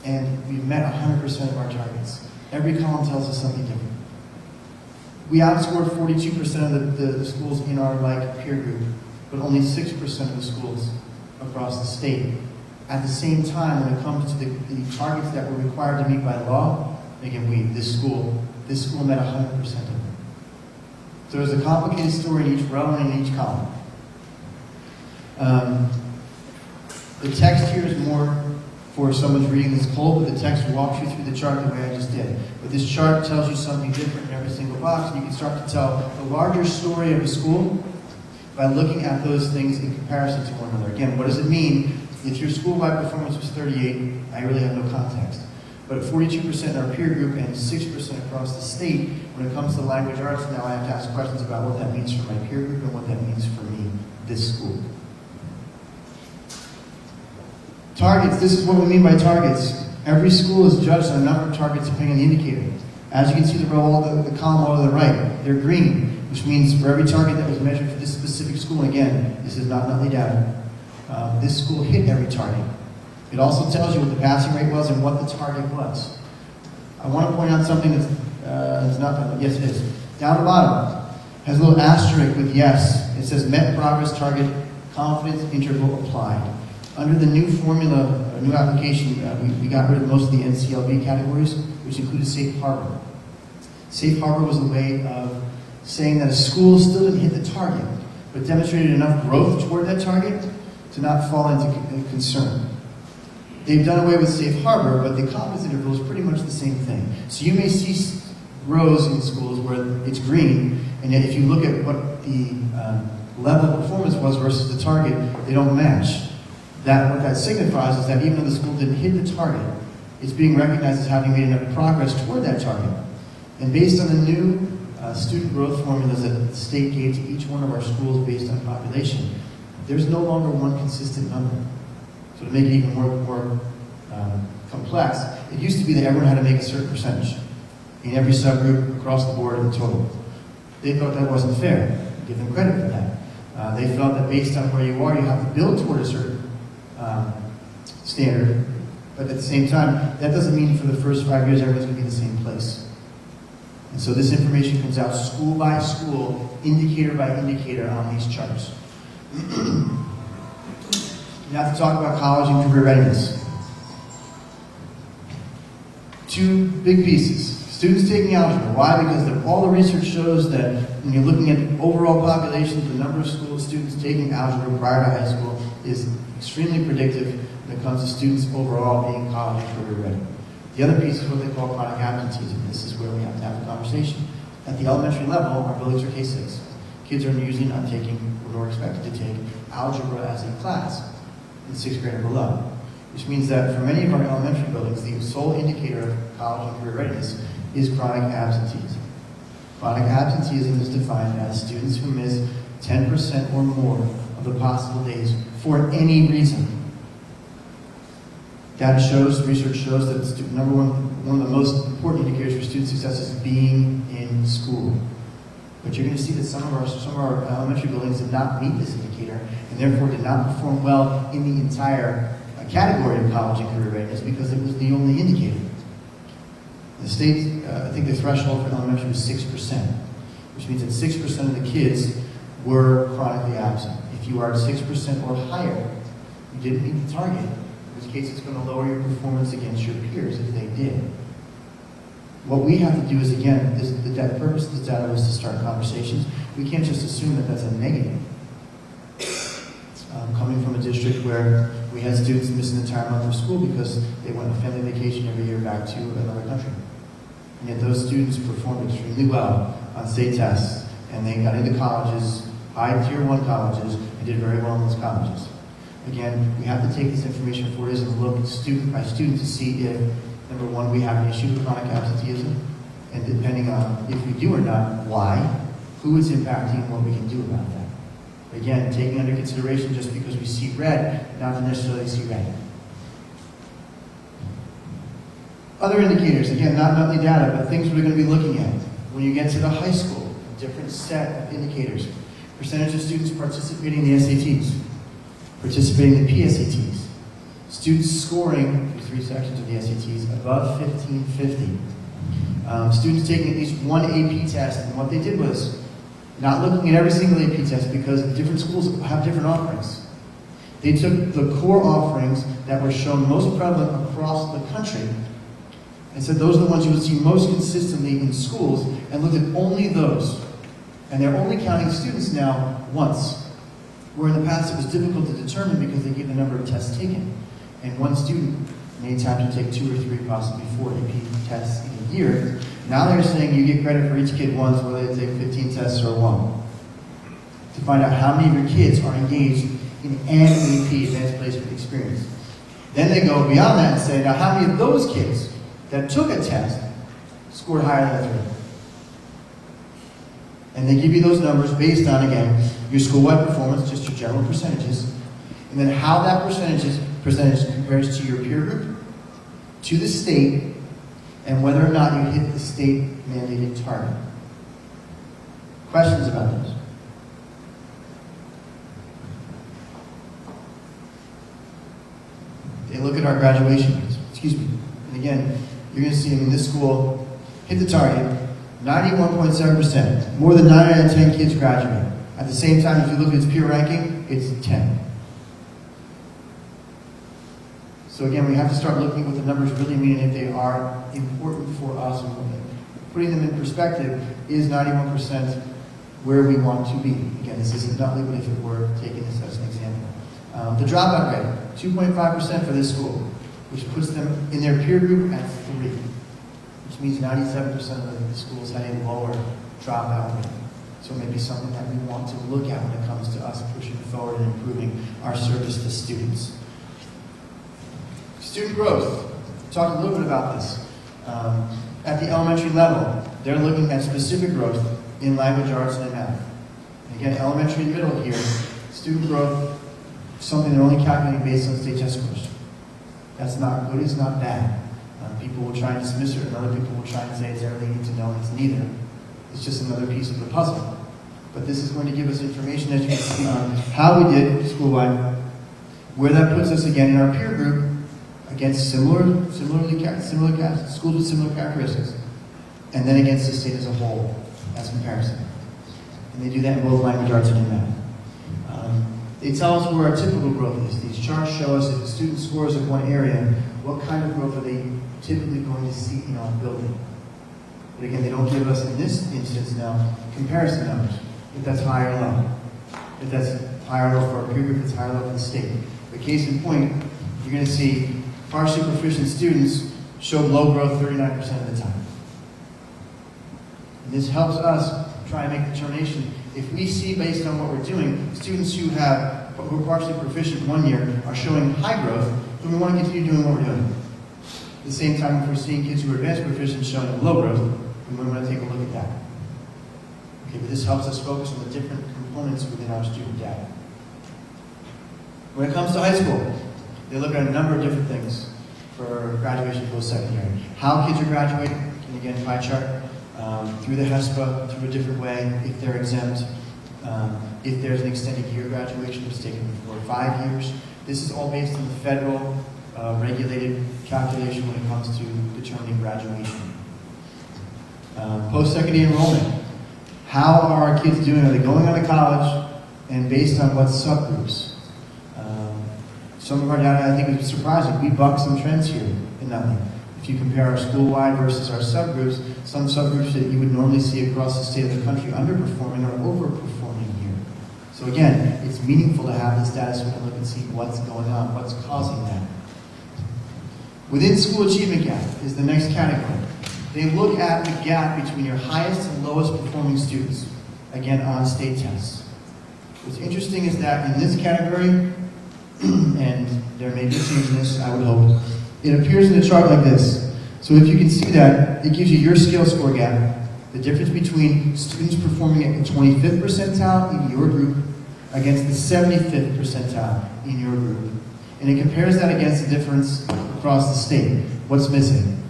and we've met 100% of our targets. Every column tells us something different. We outscored 42% of the schools in our like peer group, but only 6% of the schools across the state. At the same time, when it comes to the targets that were required to meet by law, again, this school met 100% of them. So there's a complicated story in each row and in each column. The text here is more for someone reading this cold, but the text walks you through the chart the way I just did. But this chart tells you something different in every single box, and you can start to tell the larger story of a school by looking at those things in comparison to one another. Again, what does it mean? If your school-wide performance was 38, I really have no context. But 42% in our peer group and 6% across the state, when it comes to language arts, now I have to ask questions about what that means for my peer group and what that means for me, this school. Targets, this is what we mean by targets. Every school is judged on a number of targets depending on the indicator. As you can see, the column all to the right, they're green, which means for every target that was measured for this specific school, and again, this is not Nutley data, this school hit every target. It also tells you what the passing rate was and what the target was. I want to point out something that's not, yes it is. Down the bottom, has a little asterisk with yes. It says met progress target, confidence interval applied. Under the new formula, new application, we got rid of most of the NCLB categories, which included safe harbor. Safe harbor was a way of saying that a school still didn't hit the target, but demonstrated enough growth toward that target to not fall into concern. They've done away with safe harbor, but the confidence interval is pretty much the same thing. So you may see rows in schools where it's green, and yet if you look at what the level of performance was versus the target, they don't match. What that signifies is that even though the school didn't hit the target, it's being recognized as having made enough progress toward that target. And based on the new student growth formulas that the state gave to each one of our schools based on population, there's no longer one consistent number. So to make it even more complex, it used to be that everyone had to make a certain percentage in every subgroup across the board in total. They thought that wasn't fair. Give them credit for that. They felt that based on where you are, you have to build toward a certain standard, but at the same time, that doesn't mean for the first 5 years everyone's going to be in the same place. And so this information comes out school by school, indicator by indicator on these charts. Now to talk about college and career readiness. Two big pieces. Students taking algebra. Why? Because all the research shows that when you're looking at overall populations, the number of students taking algebra prior to high school is extremely predictive when it comes to students overall being college and career ready. The other piece is what they call chronic absenteeism. This is where we have to have a conversation. At the elementary level, our buildings are K-6. Kids are usually not taking, or expected to take, algebra as a class in 6th grade or below. Which means that for many of our elementary buildings, the sole indicator of college and career readiness is chronic absenteeism. Chronic absenteeism is defined as students who miss 10% or more of the possible days for any reason. Data shows, research shows that one of the most important indicators for student success is being in school. But you're going to see that some of our elementary buildings did not meet this indicator, and therefore did not perform well in the entire category of college and career readiness because it was the only indicator. The state, I think the threshold for elementary was 6%, which means that 6% of the kids were chronically absent. If you are at 6% or higher, you didn't meet the target. In this case, it's going to lower your performance against your peers if they did. What we have to do is, again, the purpose of this data was to start conversations. We can't just assume that that's a negative. Coming from a district where we had students miss an entire month of school because they went on family vacation every year back to another country. And yet those students performed extremely well on state tests, and they got into colleges, high tier 1 colleges, and did very well in those colleges. Again, we have to take this information for what it is and look student by student to see if, number one, we have an issue with chronic absenteeism, and depending on if we do or not, why, who it's impacting, and what we can do about that. Again, taking under consideration just because we see red, not to necessarily see red. Other indicators, again, not Nutley data, but things we're going to be looking at. When you get to the high school, a different set of indicators. Percentage of students participating in the SATs, participating in the PSATs, students scoring, through 3 sections of the SATs, above 1550. Students taking at least one AP test, and what they did was not looking at every single AP test because different schools have different offerings. They took the core offerings that were shown most prevalent across the country and said those are the ones you would see most consistently in schools, and looked at only those. And they're only counting students now once, where in the past it was difficult to determine because they gave the number of tests taken. And one student many times would take 2 or 3, possibly 4 AP tests in a year. Now they're saying you get credit for each kid once, whether they take 15 tests or 1. To find out how many of your kids are engaged in an AP, advanced placement experience. Then they go beyond that and say, now how many of those kids that took a test scored higher than a 3? And they give you those numbers based on, again, your school-wide performance, just your general percentages, and then how that percentage compares to your peer group, to the state, and whether or not you hit the state mandated target. Questions about those? They look at our graduation rates, and again, you're going to see, this school hit the target, 91.7%. More than 9 out of 10 kids graduate. At the same time, if you look at its peer ranking, it's 10. So again, we have to start looking at what the numbers really mean and if they are important for us. Putting them in perspective, is 91% where we want to be? Again, this isn't Nutley, but if it were, taking this as an example. The dropout rate, 2.5% for this school, which puts them in their peer group at 3, which means 97% of the schools had a lower dropout rate. So it may be something that we want to look at when it comes to us pushing forward and improving our service to students. Student growth. Talked a little bit about this. At the elementary level, they're looking at specific growth in language arts and in math. And again, elementary and middle here, student growth, something they're only calculating based on state test scores. That's not good, it's not bad. People will try and dismiss it, and other people will try and say it's everything you need to know, and it's neither. It's just another piece of the puzzle. But this is going to give us information, as you can see, on how we did school-wide, where that puts us again in our peer group against schools with similar characteristics, and then against the state as a whole, as comparison. And they do that in both language arts and in math. They tell us where our typical growth is. These charts show us if a student scores in one area, what kind of growth are they typically going to see in our building. But again, they don't give us, in this instance now, comparison numbers, if that's high or low. If that's high or low for our peer group, it's high or low for the state. But case in point, you're going to see partially proficient students show low growth 39% of the time. And this helps us try and make a determination. If we see, based on what we're doing, students who are partially proficient 1 year are showing high growth, then we want to continue doing what we're doing. At the same time, if we're seeing kids who are advanced proficient showing low growth, we want to take a look at that. Okay, but this helps us focus on the different components within our student data. When it comes to high school, they look at a number of different things for graduation post-secondary. How kids are graduating, and again, pie chart, through the HESPA, through a different way, if they're exempt, if there's an extended year graduation that's taken for 5 years. This is all based on the federal regulated calculation when it comes to determining graduation. Post-secondary enrollment. How are our kids doing? Are they going on to college? And based on what subgroups? Some of our data, I think, is surprising. We buck some trends here in Nutley. If you compare our school-wide versus our subgroups, some subgroups that you would normally see across the state of the country underperforming or overperforming here. So again, it's meaningful to have this data so we can look and see what's going on, what's causing that. Within school achievement gap is the next category. They look at the gap between your highest and lowest performing students, again, on state tests. What's interesting is that in this category, and there may be change in this, I would hope, it appears in a chart like this. So if you can see that, it gives you your skill score gap, the difference between students performing at the 25th percentile in your group against the 75th percentile in your group. And it compares that against the difference across the state. What's missing?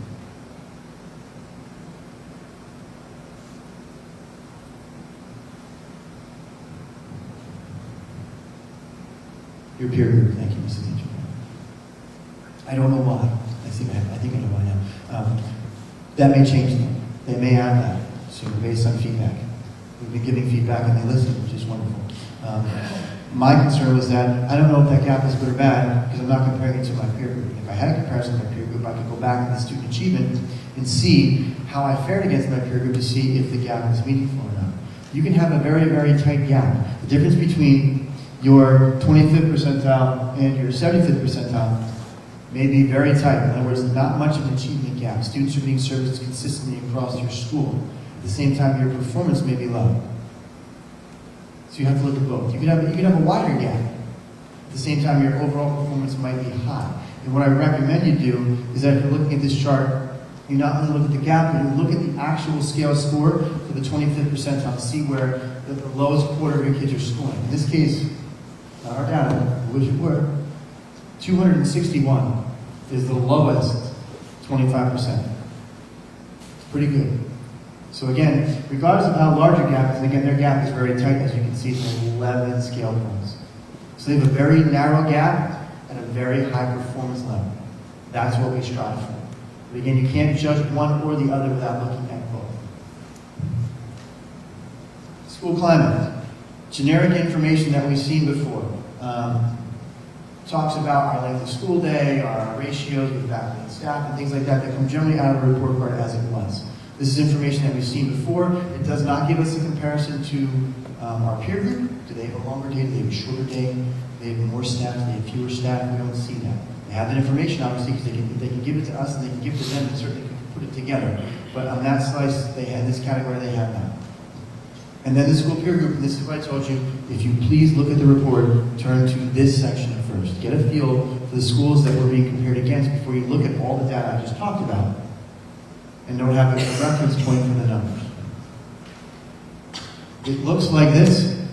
Your peer group. Thank you, Mrs. Angel. I don't know why. I think I know why now. That may change them. They may add that soon based on feedback. We've been giving feedback and they listen, which is wonderful. My concern was that I don't know if that gap is good or bad because I'm not comparing it to my peer group. If I had a comparison to my peer group, I could go back to the student achievement and see how I fared against my peer group to see if the gap is meaningful or not. You can have a very, very tight gap. The difference between your 25th percentile and your 75th percentile may be very tight. In other words, not much of an achievement gap. Students are being serviced consistently across your school. At the same time, your performance may be low. So you have to look at both. You can have a wider gap. At the same time, your overall performance might be high. And what I recommend you do is that if you're looking at this chart, you not only look at the gap, but you look at the actual scale score for the 25th percentile to see where the lowest quarter of your kids are scoring. In this case, not our data, I wish it were, 261 is the lowest 25%. It's pretty good. So again, regardless of how large your gap is, and again, their gap is very tight, as you can see, it's 11 scale points. So they have a very narrow gap and a very high performance level. That's what we strive for. But again, you can't judge one or the other without looking at both. School climate. Generic information that we've seen before. Talks about our length of school day, our ratios with faculty and staff, and things like that come generally out of a report card as it was. This is information that we've seen before. It does not give us a comparison to our peer group. Do they have a longer day? Do they have a shorter day? Do they have more staff? Do they have fewer staff? We don't see that. They have that information, obviously, because they can give it to us and they can give it to them and certainly can put it together. But on that slice, they had this category, they have that. And then the school peer group, and this is what I told you, if you please look at the report, turn to this section first. Get a feel for the schools that we're being compared against before you look at all the data I just talked about. And don't have a reference point for the numbers. It looks like this.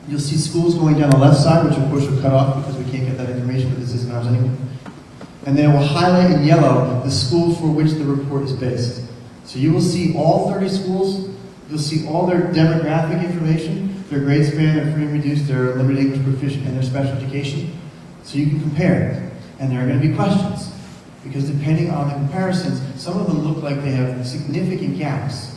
You'll see schools going down the left side, which of course are cut off because we can't get that information, but this isn't ours anyway. And then it will highlight in yellow the school for which the report is based. So you will see all 30 schools. You'll see all their demographic information, their grade span, their free and reduced, their limited English proficient, and their special education. So you can compare. And there are going to be questions. Because depending on the comparisons, some of them look like they have significant gaps.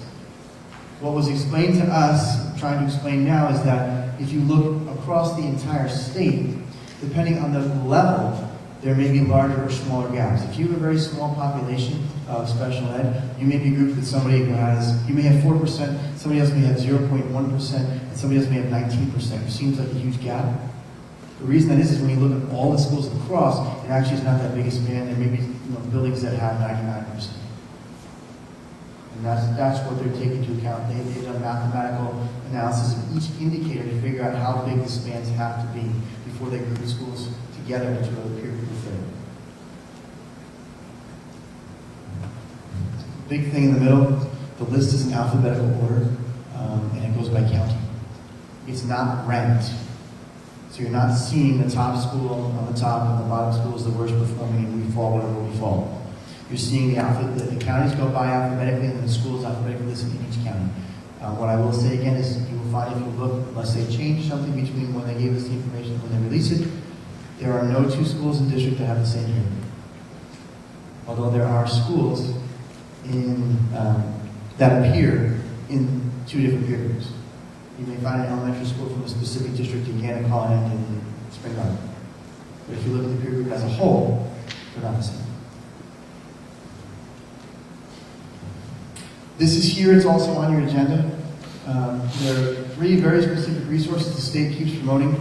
What was explained to us, I'm trying to explain now, is that if you look across the entire state, depending on the level, there may be larger or smaller gaps. If you have a very small population of special ed, you may be grouped with somebody who has, you may have 4%, somebody else may have 0.1%, and somebody else may have 19%. It seems like a huge gap. The reason that is when you look at all the schools across, it actually is not that big a span. There may be buildings that have 99%. And that's what they're taking into account. They've done mathematical analysis of each indicator to figure out how big the spans have to be before they group schools together into a peer group affair. Big thing in the middle, the list is in alphabetical order, and it goes by county. It's not ranked. So you're not seeing the top school on the top and the bottom school is the worst performing and we fall wherever we fall. You're seeing the counties go by alphabetically and the schools alphabetically listed in each county. What I will say again is you will find if you look, unless they change something between when they gave us the information and when they release it, there are no two schools in district that have the same peer group. Although there are schools in, that appear in two different peer groups. You may find an elementary school from a specific district in Gannicott and in Spring Garden. But if you look at the peer group as a whole, they're not the same. This is here, it's also on your agenda. There are 3 very specific resources the state keeps promoting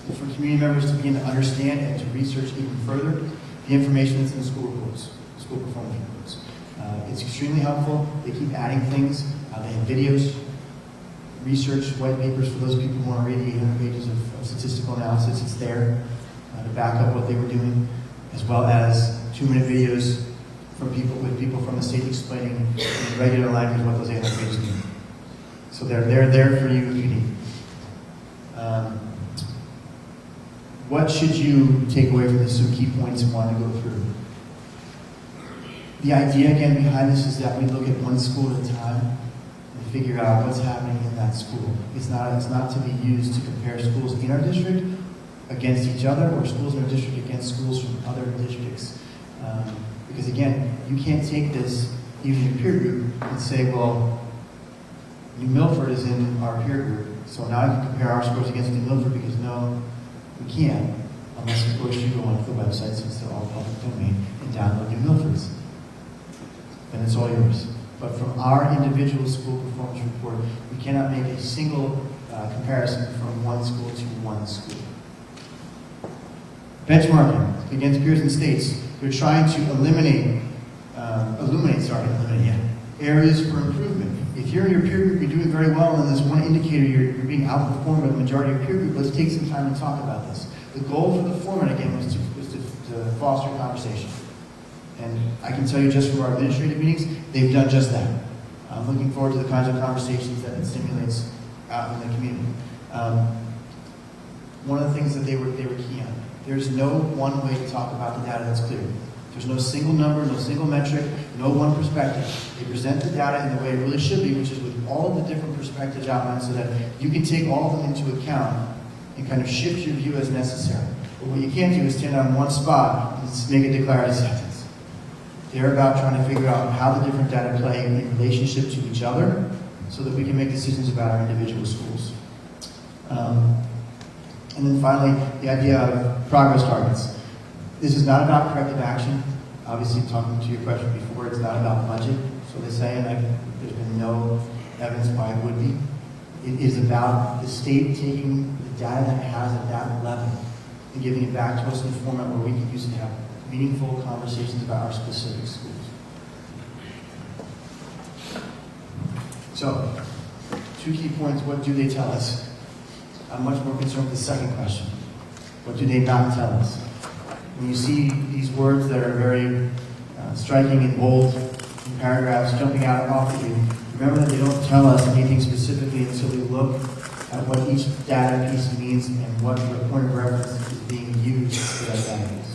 for community members to begin to understand and to research even further the information that's in the school reports, school performance reports. It's extremely helpful. They keep adding things. They have videos, research, white papers for those people who want to read the 800 pages of statistical analysis. It's there to back up what they were doing, as well as 2-minute videos from people from the state explaining in regular language what those 800 pages mean. So they're there for you if you need. What should you take away from this? Some key points I want to go through. The idea again behind this is that we look at one school at a time and figure out what's happening in that school. It's not to be used to compare schools in our district against each other or schools in our district against schools from other districts. Because again, you can't take this, even in peer group, and say, well, New Milford is in our peer group, so now I can compare our scores against New Milford because no, We can't, unless of course you go onto the website, since they're all public domain, and download New Milford's. Then it's all yours. But from our individual school performance report, we cannot make a single comparison from one school to one school. Benchmarking against peers and states. They're trying to illuminate areas for improvement. If you're in your peer group, you're doing very well, and there's one indicator you're being outperformed by the majority of your peer group, let's take some time and talk about this. The goal for the format, again, was to foster conversation. And I can tell you just from our administrative meetings, they've done just that. I'm looking forward to the kinds of conversations that it stimulates out in the community. One of the things that they were key on, there's no one way to talk about the data that's clear. There's no single number, no single metric, no one perspective. They present the data in the way it really should be, which is with all of the different perspectives outlined so that you can take all of them into account and kind of shift your view as necessary. But what you can't do is stand on one spot and make a declarative sentence. They're about trying to figure out how the different data play in relationship to each other so that we can make decisions about our individual schools. And then finally, the idea of progress targets. This is not about corrective action. Obviously, talking to your question before, it's not about budget. So they say, and there's been no evidence why it would be. It is about the state taking the data that it has at that level and giving it back to us in a format where we can use it to have meaningful conversations about our specific schools. So, 2 key points. What do they tell us? I'm much more concerned with the second question. What do they not tell us? When you see these words that are very striking and bold in paragraphs jumping out off of you, remember that they don't tell us anything specifically until we look at what each data piece means and what the point of reference is being used for that data piece.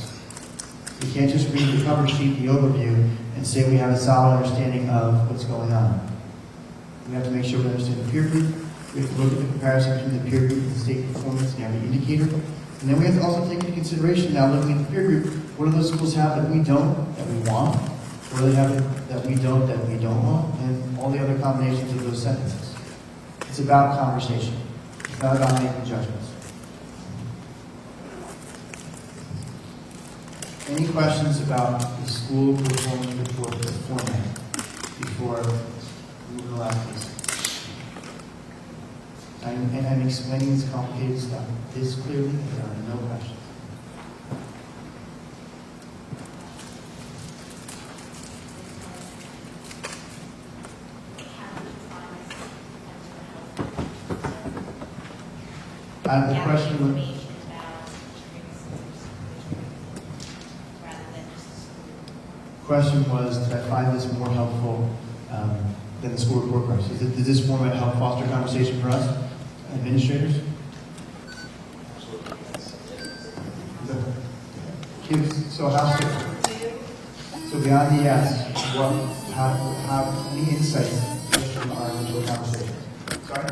We can't just read the cover sheet, the overview, and say we have a solid understanding of what's going on. We have to make sure we understand the peer group. We have to look at the comparison between the peer group and the state performance and every indicator. And then we have to also take into consideration, now looking at the peer group, what do those schools have that we don't, that we want? What do they have that we don't want? And all the other combinations of those sentences. It's about conversation. It's not about making judgments. Any questions about the school performance report format before we move to the last piece? I'm explaining this complicated stuff this clearly, and there are no questions. The question was, did I find this more helpful than the school report process? Does this format help foster conversation for us, administrators? So beyond the yes, how many insights from our initial conversation? Sorry?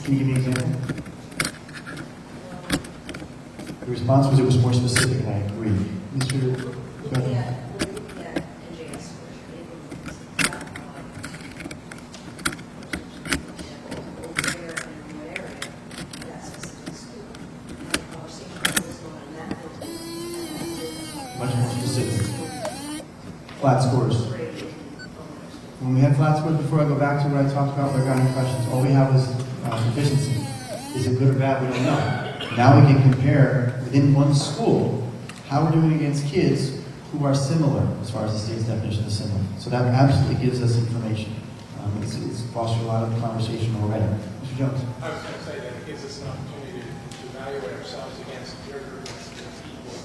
Can you give me an example? The response was it was more specific, and I agree. Mr. Go ahead. Much more specific. Flat scores. When we had flat scores, before I go back to what I talked about, there got any questions. All we have is efficiency. Is it good or bad? We don't know. Now we can compare within one school how we're doing against kids who are similar as far as the state's definition of similar. So that absolutely gives us information. It's fostered a lot of conversation already. Mr. Jones. I was going to say that it gives us an opportunity to evaluate ourselves against peer groups that's equal.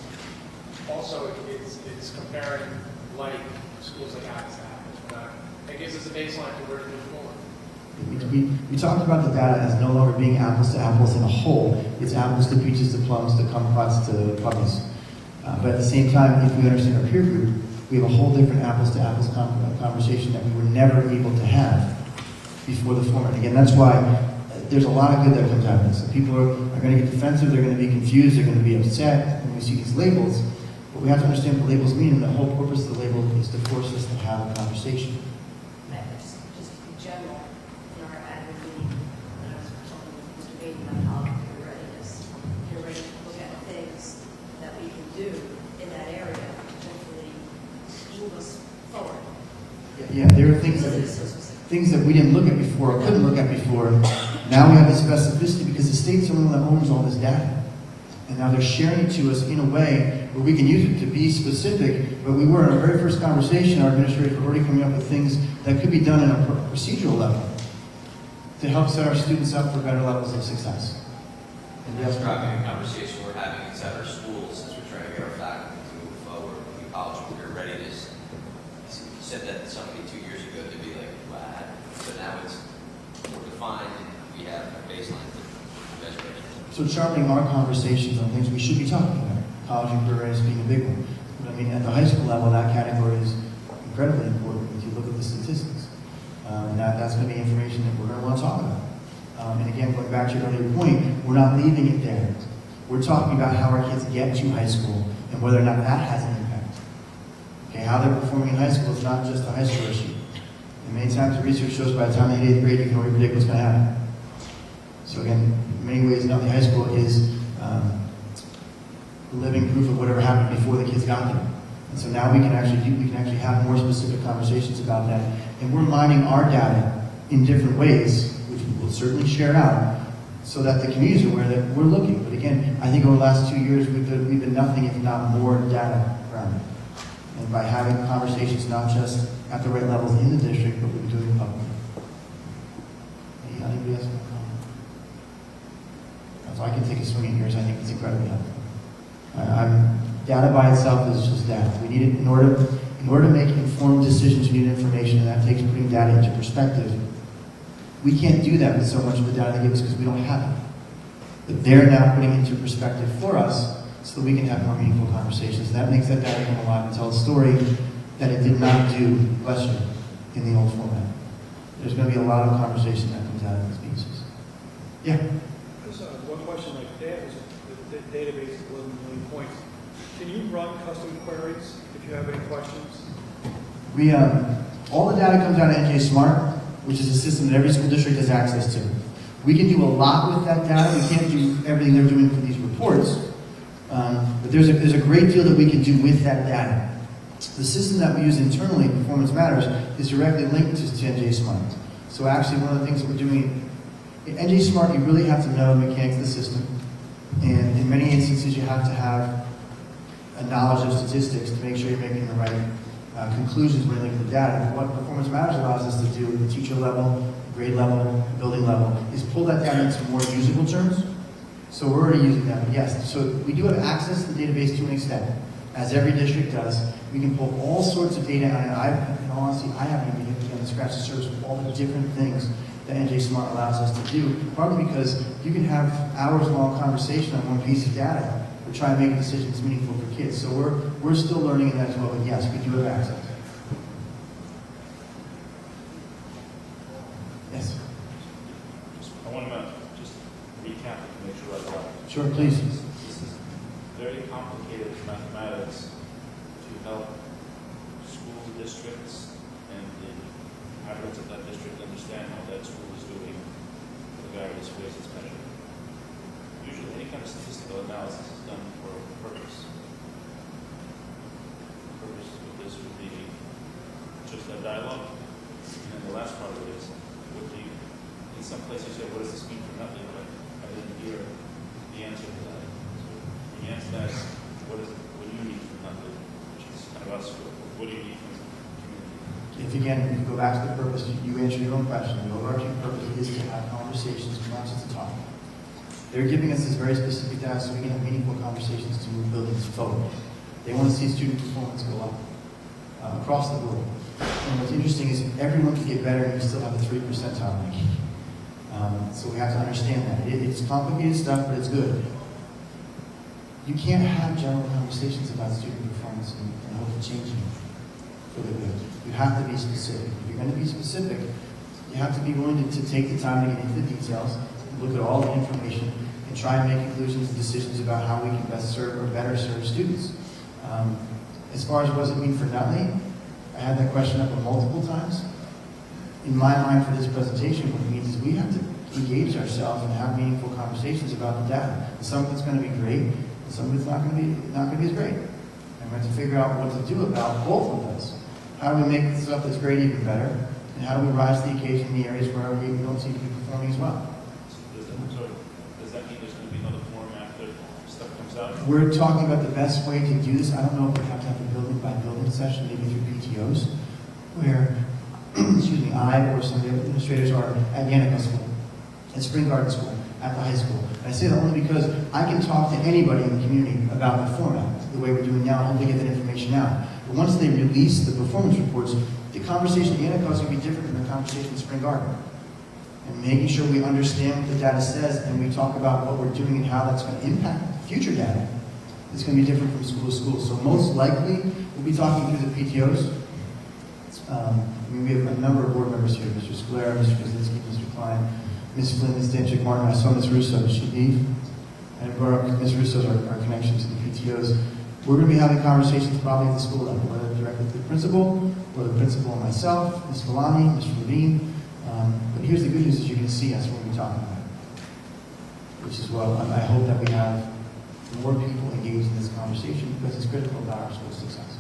Also, it's comparing like schools like apples to apples. It gives us a baseline to where to move forward. We talked about the data as no longer being apples to apples in a whole. It's apples to peaches to plums to kumquats to puppies. But at the same time, if we understand our peer group, we have a whole different apples to apples conversation that we were never able to have before the format. Again, that's why there's a lot of good that comes out of this. People are going to get defensive, they're going to be confused, they're going to be upset when we see these labels. But we have to understand what labels mean, and the whole purpose of the label is to force us to have a conversation. Just in general, in our advocating, and I was talking with Mr. Baden about how you're ready to look at Yeah, there are things that we didn't look at before, or couldn't look at before. Now we have the specificity because the state's the one that owns all this data. And now they're sharing it to us in a way where we can use it to be specific, but we were in our very first conversation, our administrators were already coming up with things that could be done in a procedural level to help set our students up for better levels of success. And that's driving a conversation we're having inside our schools as we're trying to get our faculty to move forward with the college career readiness. You said that to somebody 2 years ago, they'd be like, wow. So now it's more defined and we have a baseline to measure it. So sharpening our conversations on things we should be talking about. College and career readiness being a big one. But I mean, at the high school level, that category is incredibly important if you look at the statistics. And that's going to be information that we're going to want to talk about. And again, going back to your earlier point, we're not leaving it there. We're talking about how our kids get to high school and whether or not that has an impact. Okay, how they're performing in high school is not just a high school issue. And many times the research shows by the time they hit 8th grade, you can already predict what's going to happen. So again, in many ways, Nutley High School is living proof of whatever happened before the kids got there. And so now we can actually have more specific conversations about that. And we're mining our data in different ways, which we'll certainly share out, so that the community is aware that we're looking. But again, I think over the last 2 years, we've been nothing if not more data around it. And by having conversations not just at the right levels in the district, but we've been doing it publicly. Anybody else? So I can take a swing at yours. I think it's incredibly helpful. Data by itself is just data. We need it in order to make informed decisions. We need information, and that takes putting data into perspective. We can't do that with so much of the data they give us because we don't have it. But they're now putting it into perspective for us so that we can have more meaningful conversations. That makes that data come alive and tell a story that it did not do, bless you, in the old format. There's going to be a lot of conversation that comes out of these pieces. Yeah. Just one question like that is the database is 11 million points. Can you run custom queries if you have any questions? We all the data comes out of NJ Smart, which is a system that every school district has access to. We can do a lot with that data. We can't do everything they're doing for these reports, but there's a great deal that we can do with that data. The system that we use internally, Performance Matters, is directly linked to NJ Smart. So actually, one of the things that we're doing in NJ Smart, you really have to know the mechanics of the system, and in many instances, you have to have a knowledge of statistics to make sure you're making the right conclusions when you look at the data. What Performance Matters allows us to do at the teacher level, grade level, building level, is pull that data into more usable terms. So we're already using that, but yes. So we do have access to the database to an extent, as every district does. We can pull all sorts of data out, and in all honesty, I haven't even begun to scratch the surface with all the different things that NJ Smart allows us to do, partly because you can have hours-long conversation on one piece of data to try and make decisions meaningful for kids. So we're still learning in that as well, but yes, we do have access. Yes? I want to just recap to make sure I got it. Sure, please. This is very complicated mathematics to help school districts and the inhabitants of that district understand how that school is doing for the various ways it's measured. Usually any kind of statistical analysis is done for a purpose. The purpose of this would be just a dialogue. And then the last part of it is, in some places you say, what does this mean for nothing? But I didn't hear the answer to that. So when you answer that, what do you need from nothing? Which is kind of us. What do you need from the community? If again, if you go back to the purpose, you answer your own question. The overarching purpose is to have conversations, not just to talk. They're giving us this very specific data so we can have meaningful conversations to move buildings forward. They want to see student performance go up across the board. And what's interesting is everyone can get better and you still have a 3 percentile ranking. So we have to understand that. It's complicated stuff, but it's good. You can't have general conversations about student performance and hope to change it for the good. You have to be specific. If you're going to be specific, you have to be willing to take the time to get into the details, look at all the information, and try and make conclusions and decisions about how we can best serve or better serve students. As far as what does it mean for Nutley, I had that question up multiple times. In my mind for this presentation, what it means is we have to engage ourselves and have meaningful conversations about the data. And some of it's going to be great, and some of it's not going to be as great. And we have to figure out what to do about both of those. how do we make the stuff that's great even better? And how do we rise to the occasion in the areas where we don't seem to be performing as well? Does that mean there's going to be another forum after stuff comes out? We're talking about the best way to do this. I don't know if we have to have a building by building session, maybe through PTOs, where, excuse me, I or some of the other administrators are at Yannicka School, at Spring Garden School, at the high school. And I say that only because I can talk to anybody in the community about the format, the way we're doing now, and hopefully get that information out. But once they release the performance reports, the conversation at Yannicka is going to be different than the conversation at Spring Garden. And making sure we understand what the data says and we talk about what we're doing and how that's going to impact future data, it's going to be different from school to school. So most likely, we'll be talking through the PTOs. We have a number of board members here, Mr. Scalera, Mr. Kaczynski, Mr. Klein, Ms. Flynn, Ms. Danchik Martin. I saw Ms. Russo. Did she leave? And I brought up Ms. Russo's our connection to the PTOs. We're going to be having conversations probably at the school level, whether directly with the principal, or the principal and myself, Ms. Villani, Mr. Levine. But here's the good news is you can see us when we're talking about it. Which is what I hope that we have more people engaged in this conversation because it's critical about our school success.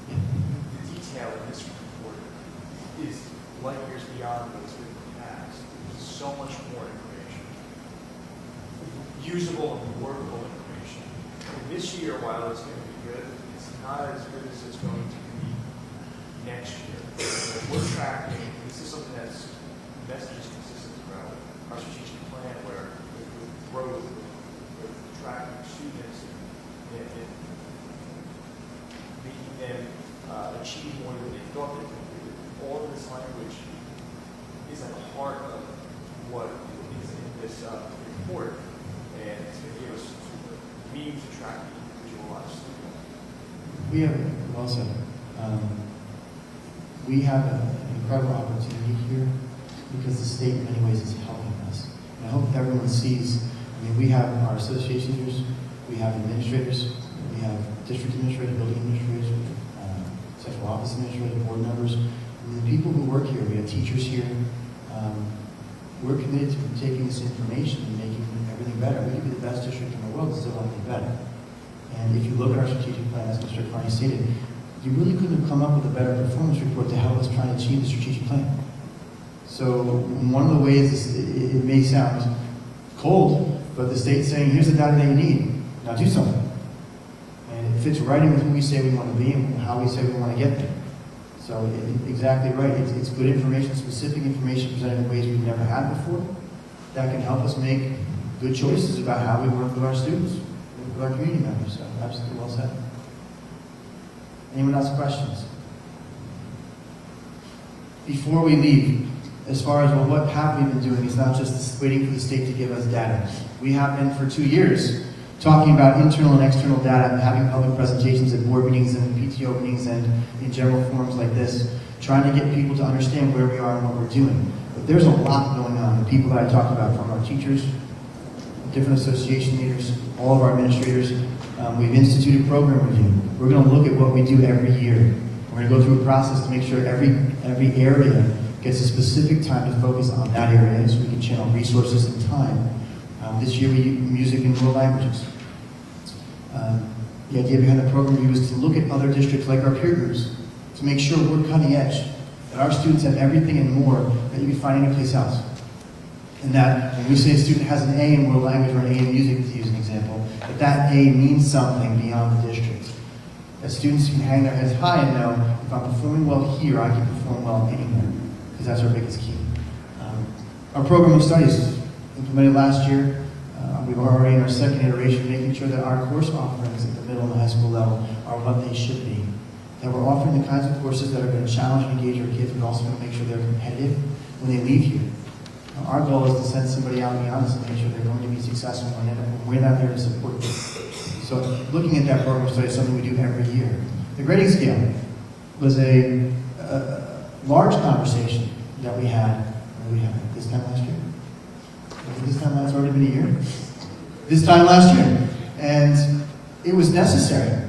The detail in this report is light years beyond what's been in the past. There's so much more information. Usable and workable information. And this year, while it's going to be good, it's not as good as it's going to be next year. We're tracking, this is something that's message is consistent throughout our strategic plan where with growth, with tracking students and making them achieve more than they thought they could do. All of this language is at the heart of what is in this report, and it's going to give us means to track the individualized student. We have, well said, we have an incredible opportunity here because the state in many ways is helping us. And I hope everyone sees, we have our association leaders, we have administrators, we have district administrators, building administrators, central office administrators, board members, and the people who work here. We have teachers here. We're committed to taking this information and making everything better. We could be the best district in the world and still want to be better. And if you look at our strategic plan, as Mr. Carney stated, you really couldn't have come up with a better performance report to help us try and achieve the strategic plan. So one of the ways it may sound cold, but the state's saying, here's the data that you need. Now do something. And it fits right in with who we say we want to be and how we say we want to get there. So exactly right. It's good information, specific information presented in ways we've never had before that can help us make good choices about how we work with our students, with our community members. So absolutely well said. Anyone else questions? Before we leave, as far as, well, what have we been doing? It's not just waiting for the state to give us data. We have been for 2 years talking about internal and external data and having public presentations at board meetings and PTO meetings and in general forums like this, trying to get people to understand where we are and what we're doing. But there's a lot going on. The people that I talked about, from our teachers, different association leaders, all of our administrators, we've instituted program review. We're going to look at what we do every year. We're going to go through a process to make sure every area gets a specific time to focus on that area so we can channel resources and time. This year we use music and world languages. The idea behind the program review is to look at other districts like our peer groups to make sure we're cutting edge, that our students have everything and more that you can find anyplace else. And that when we say a student has an A in world language or an A in music, to use an example, that A means something beyond the district. That students can hang their heads high and know, if I'm performing well here, I can perform well anywhere, because that's our biggest key. Our program of studies implemented last year. We've already in our second iteration, making sure that our course offerings at the middle and high school level are what they should be. That we're offering the kinds of courses that are going to challenge and engage our kids, but also going to make sure they're competitive when they leave here. Our goal is to send somebody out and be honest and make sure they're going to be successful when we're not there to support them. So looking at that program study is something we do every year. The grading scale was a large conversation that we had. When we had it this time last year. Was it this time last? It's already been a year. This time last year, and it was necessary.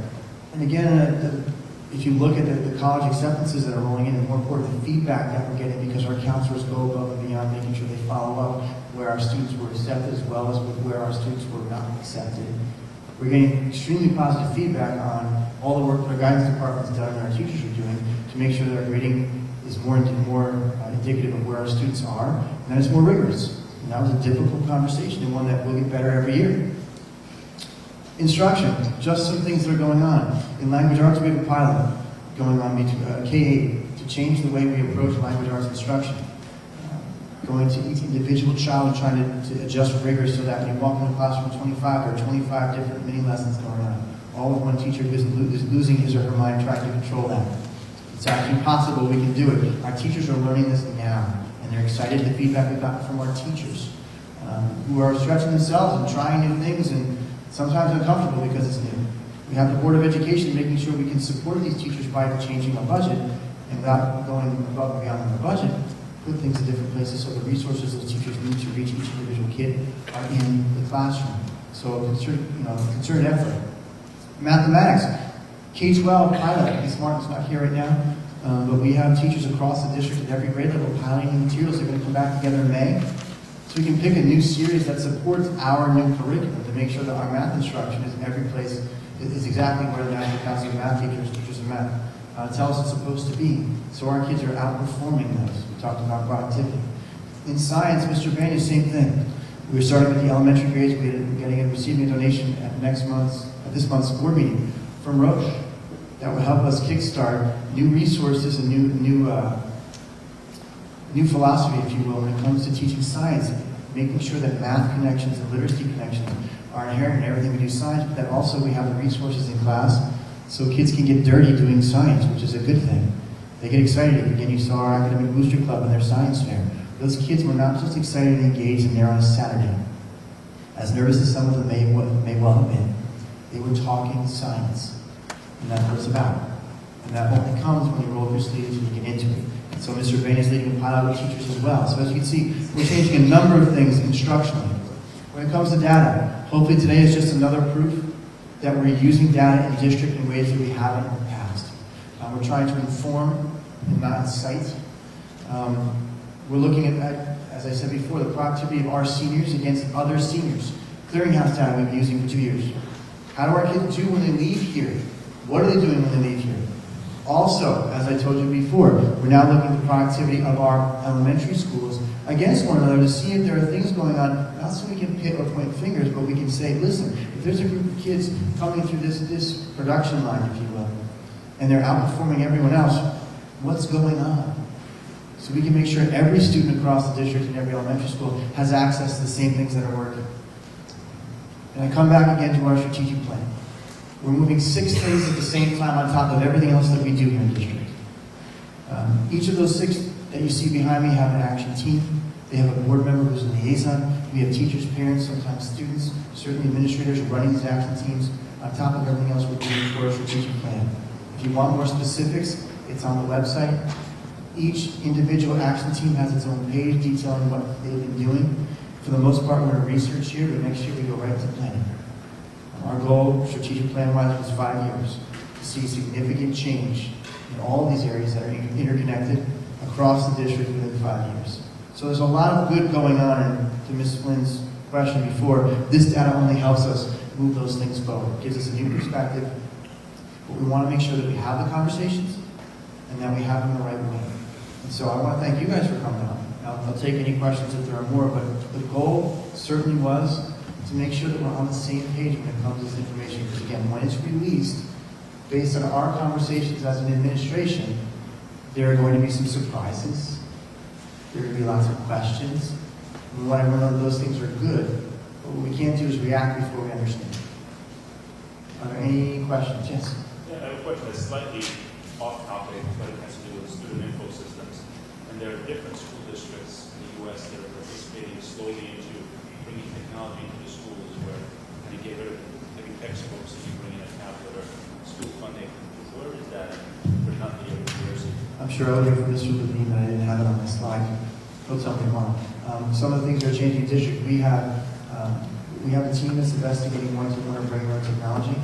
And again, if you look at the college acceptances that are rolling in, and more important, the feedback that we're getting, because our counselors go above and beyond, making sure they follow up where our students were accepted as well as with where our students were not accepted. We're getting extremely positive feedback on all the work that our guidance department's done and our teachers are doing to make sure that our grading is more indicative of where our students are, and that it's more rigorous. And that was a difficult conversation, and one that will get better every year. Instruction, just some things that are going on. In language arts, we have a pilot going on between K-8 to change the way we approach language arts instruction. Going to each individual child and trying to adjust rigor so that when you walk in the classroom 25, there are 25 different mini lessons going on. All with one teacher who is losing his or her mind trying to control that. It's actually possible, we can do it. Our teachers are learning this now, and they're excited. The feedback we've gotten from our teachers who are stretching themselves and trying new things, and sometimes uncomfortable because it's new. We have the Board of Education making sure we can support these teachers by changing our budget, and without going above and beyond our budget, put things in different places so the resources those teachers need to reach each individual kid are in the classroom. So a concerted effort. Mathematics, K-12 pilot. Miss Martin's not here right now, but we have teachers across the district at every grade level piloting new materials. They're going to come back together in May. So we can pick a new series that supports our new curriculum to make sure that our math instruction is every place, is exactly where the National Council of Math teachers of math tell us it's supposed to be. So our kids are outperforming those. We talked about productivity. In science, Mr. Banya, same thing. We're starting with the elementary grades. We're receiving a donation at this month's board meeting from Roche that will help us kickstart new resources and new philosophy, if you will, when it comes to teaching science, making sure that math connections and literacy connections are inherent in everything we do science, but that also we have the resources in class so kids can get dirty doing science, which is a good thing. They get excited. Again, you saw our academic booster club and their science fair. Those kids were not just excited and engaged and there on a Saturday. As nervous as some of them may well have been, they were talking science. And that's what it's about. And that only comes when you roll up your sleeves and you get into it. And so Mr. Bain is leading a pilot with teachers as well. So as you can see, we're changing a number of things instructionally. When it comes to data, hopefully today is just another proof that we're using data in district in ways that we haven't in the past. We're trying to inform and not incite. We're looking at, as I said before, the productivity of our seniors against other seniors. Clearinghouse data we've been using for 2 years. How do our kids do when they leave here? What are they doing when they leave here? Also, as I told you before, we're now looking at the productivity of our elementary schools against one another to see if there are things going on, not so we can pit or point fingers, but we can say, listen, if there's a group of kids coming through this production line, if you will, and they're outperforming everyone else, what's going on? So we can make sure every student across the district and every elementary school has access to the same things that are working. And I come back again to our strategic plan. We're moving 6 things at the same time on top of everything else that we do here in the district. Each of those 6 that you see behind me have an action team. They have a board member who's a liaison. We have teachers, parents, sometimes students, certainly administrators running these action teams on top of everything else we're doing for our strategic plan. If you want more specifics, it's on the website. Each individual action team has its own page detailing what they've been doing. For the most part, we're in a research year, but next year we go right to planning. Our goal, strategic plan-wise, was 5 years, to see significant change in all of these areas that are interconnected across the district within 5 years. So there's a lot of good going on, and to Ms. Flynn's question before, this data only helps us move those things forward. It gives us a new perspective, but we want to make sure that we have the conversations and that we have them the right way. And so I want to thank you guys for coming on. I'll take any questions if there are more, but the goal certainly was to make sure that we're on the same page when it comes to this information. Because again, when it's released, based on our conversations as an administration, there are going to be some surprises. There are going to be lots of questions. We want to know that those things are good, but what we can't do is react before we understand. Are there any questions? Yes? Yeah, I have a question that's slightly off topic, but it has to do with student info systems. And there are different school districts in the U.S. that are participating slowly into bringing technology into the schools where you get rid of having textbooks and you bring in a tablet or school funding. Where is that for Nutley or New Jersey? I'm sure I would hear from Mr. Levine, but I didn't have it on my slide. He'll tell me tomorrow. Some of the things that are changing in the district. We have a team that's investigating one-to-one or regular technology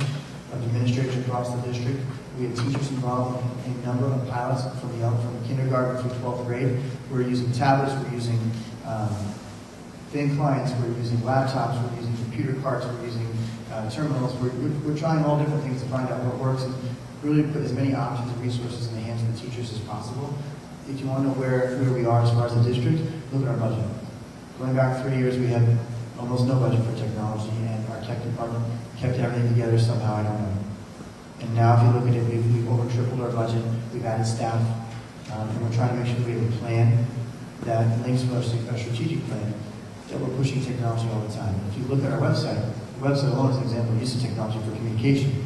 of administrators across the district. We have teachers involved in a number of pilots from kindergarten through 12th grade. We're using tablets, we're using thin clients, we're using laptops, we're using computer carts, we're using terminals. We're trying all different things to find out what works and really put as many options and resources in the hands of the teachers as possible. If you want to know where we are as far as the district, look at our budget. Going back 3 years, we had almost no budget for technology, and our tech department kept everything together somehow, I don't know. And now if you look at it, we've over tripled our budget, we've added staff, and we're trying to make sure that we have a plan that links to our strategic plan, that we're pushing technology all the time. If you look at our website, the website alone is an example of use of technology for communication.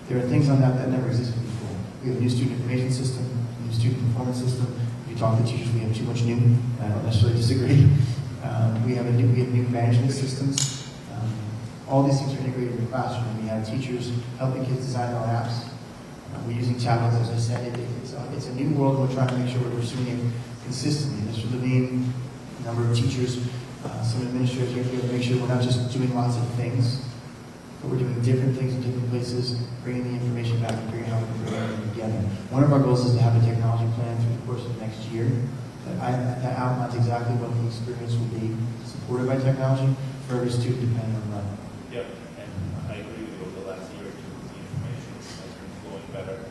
There are things on that that never existed before. We have a new student information system, a new student performance system. If you talk to teachers, we have too much new. I don't necessarily disagree. We have new management systems. All these things are integrated in the classroom. We have teachers helping kids design their apps. We're using tablets, as I said. It's a new world, and we're trying to make sure we're pursuing it consistently. This would mean a number of teachers, some administrators here to make sure we're not just doing lots of things, but we're doing different things in different places, bringing the information back and figuring out how we can bring everything together. One of our goals is to have a technology plan through the course of next year that outlines exactly what the experience will be supported by technology for every student depending on level. Yep, and I agree with you. Over the last year or two, the information has been flowing better,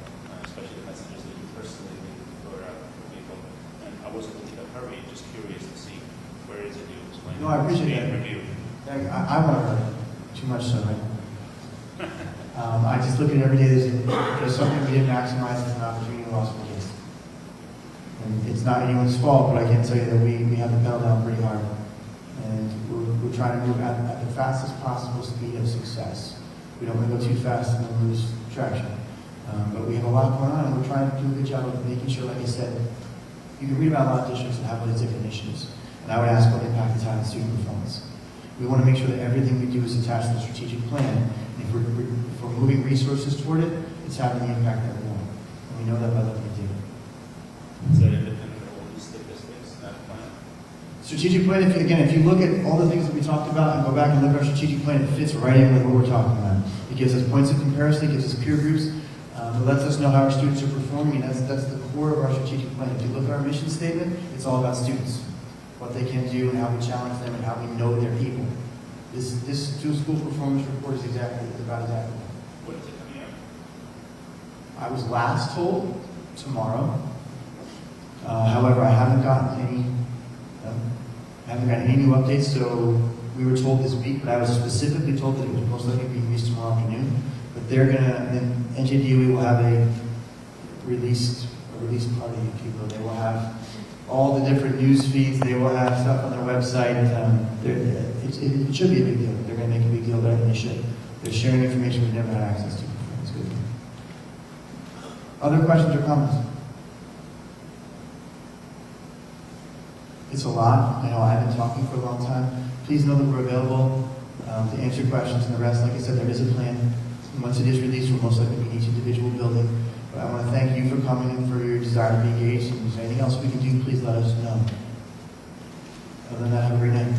especially the messages that you personally wrote out for people. And I wasn't in a hurry, just curious to see where is it you explain. No, I appreciate that. Reviewed. I want to hurry, too much so, right? I just look at every day, there's something we didn't maximize as an opportunity lost for kids. And it's not anyone's fault, but I can tell you that we have the pedal down pretty hard. And we're trying to move at the fastest possible speed of success. We don't want to go too fast and then lose traction. But we have a lot going on, and we're trying to do a good job of making sure, like I said, you can read about a lot of districts that have all these different initiatives. And I would ask what impact it's had on student performance. We want to make sure that everything we do is attached to the strategic plan. And if we're moving resources toward it, it's having the impact that we want. And we know that by looking at data. Is that independent of all these statistics, that plan? Strategic plan, if you look at all the things that we talked about and go back and look at our strategic plan, it fits right in with what we're talking about. It gives us points of comparison, it gives us peer groups, it lets us know how our students are performing, and that's the core of our strategic plan. If you look at our mission statement, it's all about students, what they can do and how we challenge them and how we know their people. This school performance report is about exactly that. What is it coming out? I was last told tomorrow. However, I haven't gotten any new updates, so we were told this week, but I was specifically told that it was most likely being released tomorrow afternoon. But then NJDOE will have a release party, if you will. They will have all the different news feeds, they will have stuff on their website. It should be a big deal. They're going to make a big deal better than they should. They're sharing information we've never had access to before. It's good. Other questions or comments? It's a lot. I know I've been talking for a long time. Please know that we're available to answer questions and the rest. Like I said, there is a plan. Once it is released, we'll most likely be in each individual building. But I want to thank you for coming and for your desire to be engaged. And if there's anything else we can do, please let us know. Other than that, have a great night.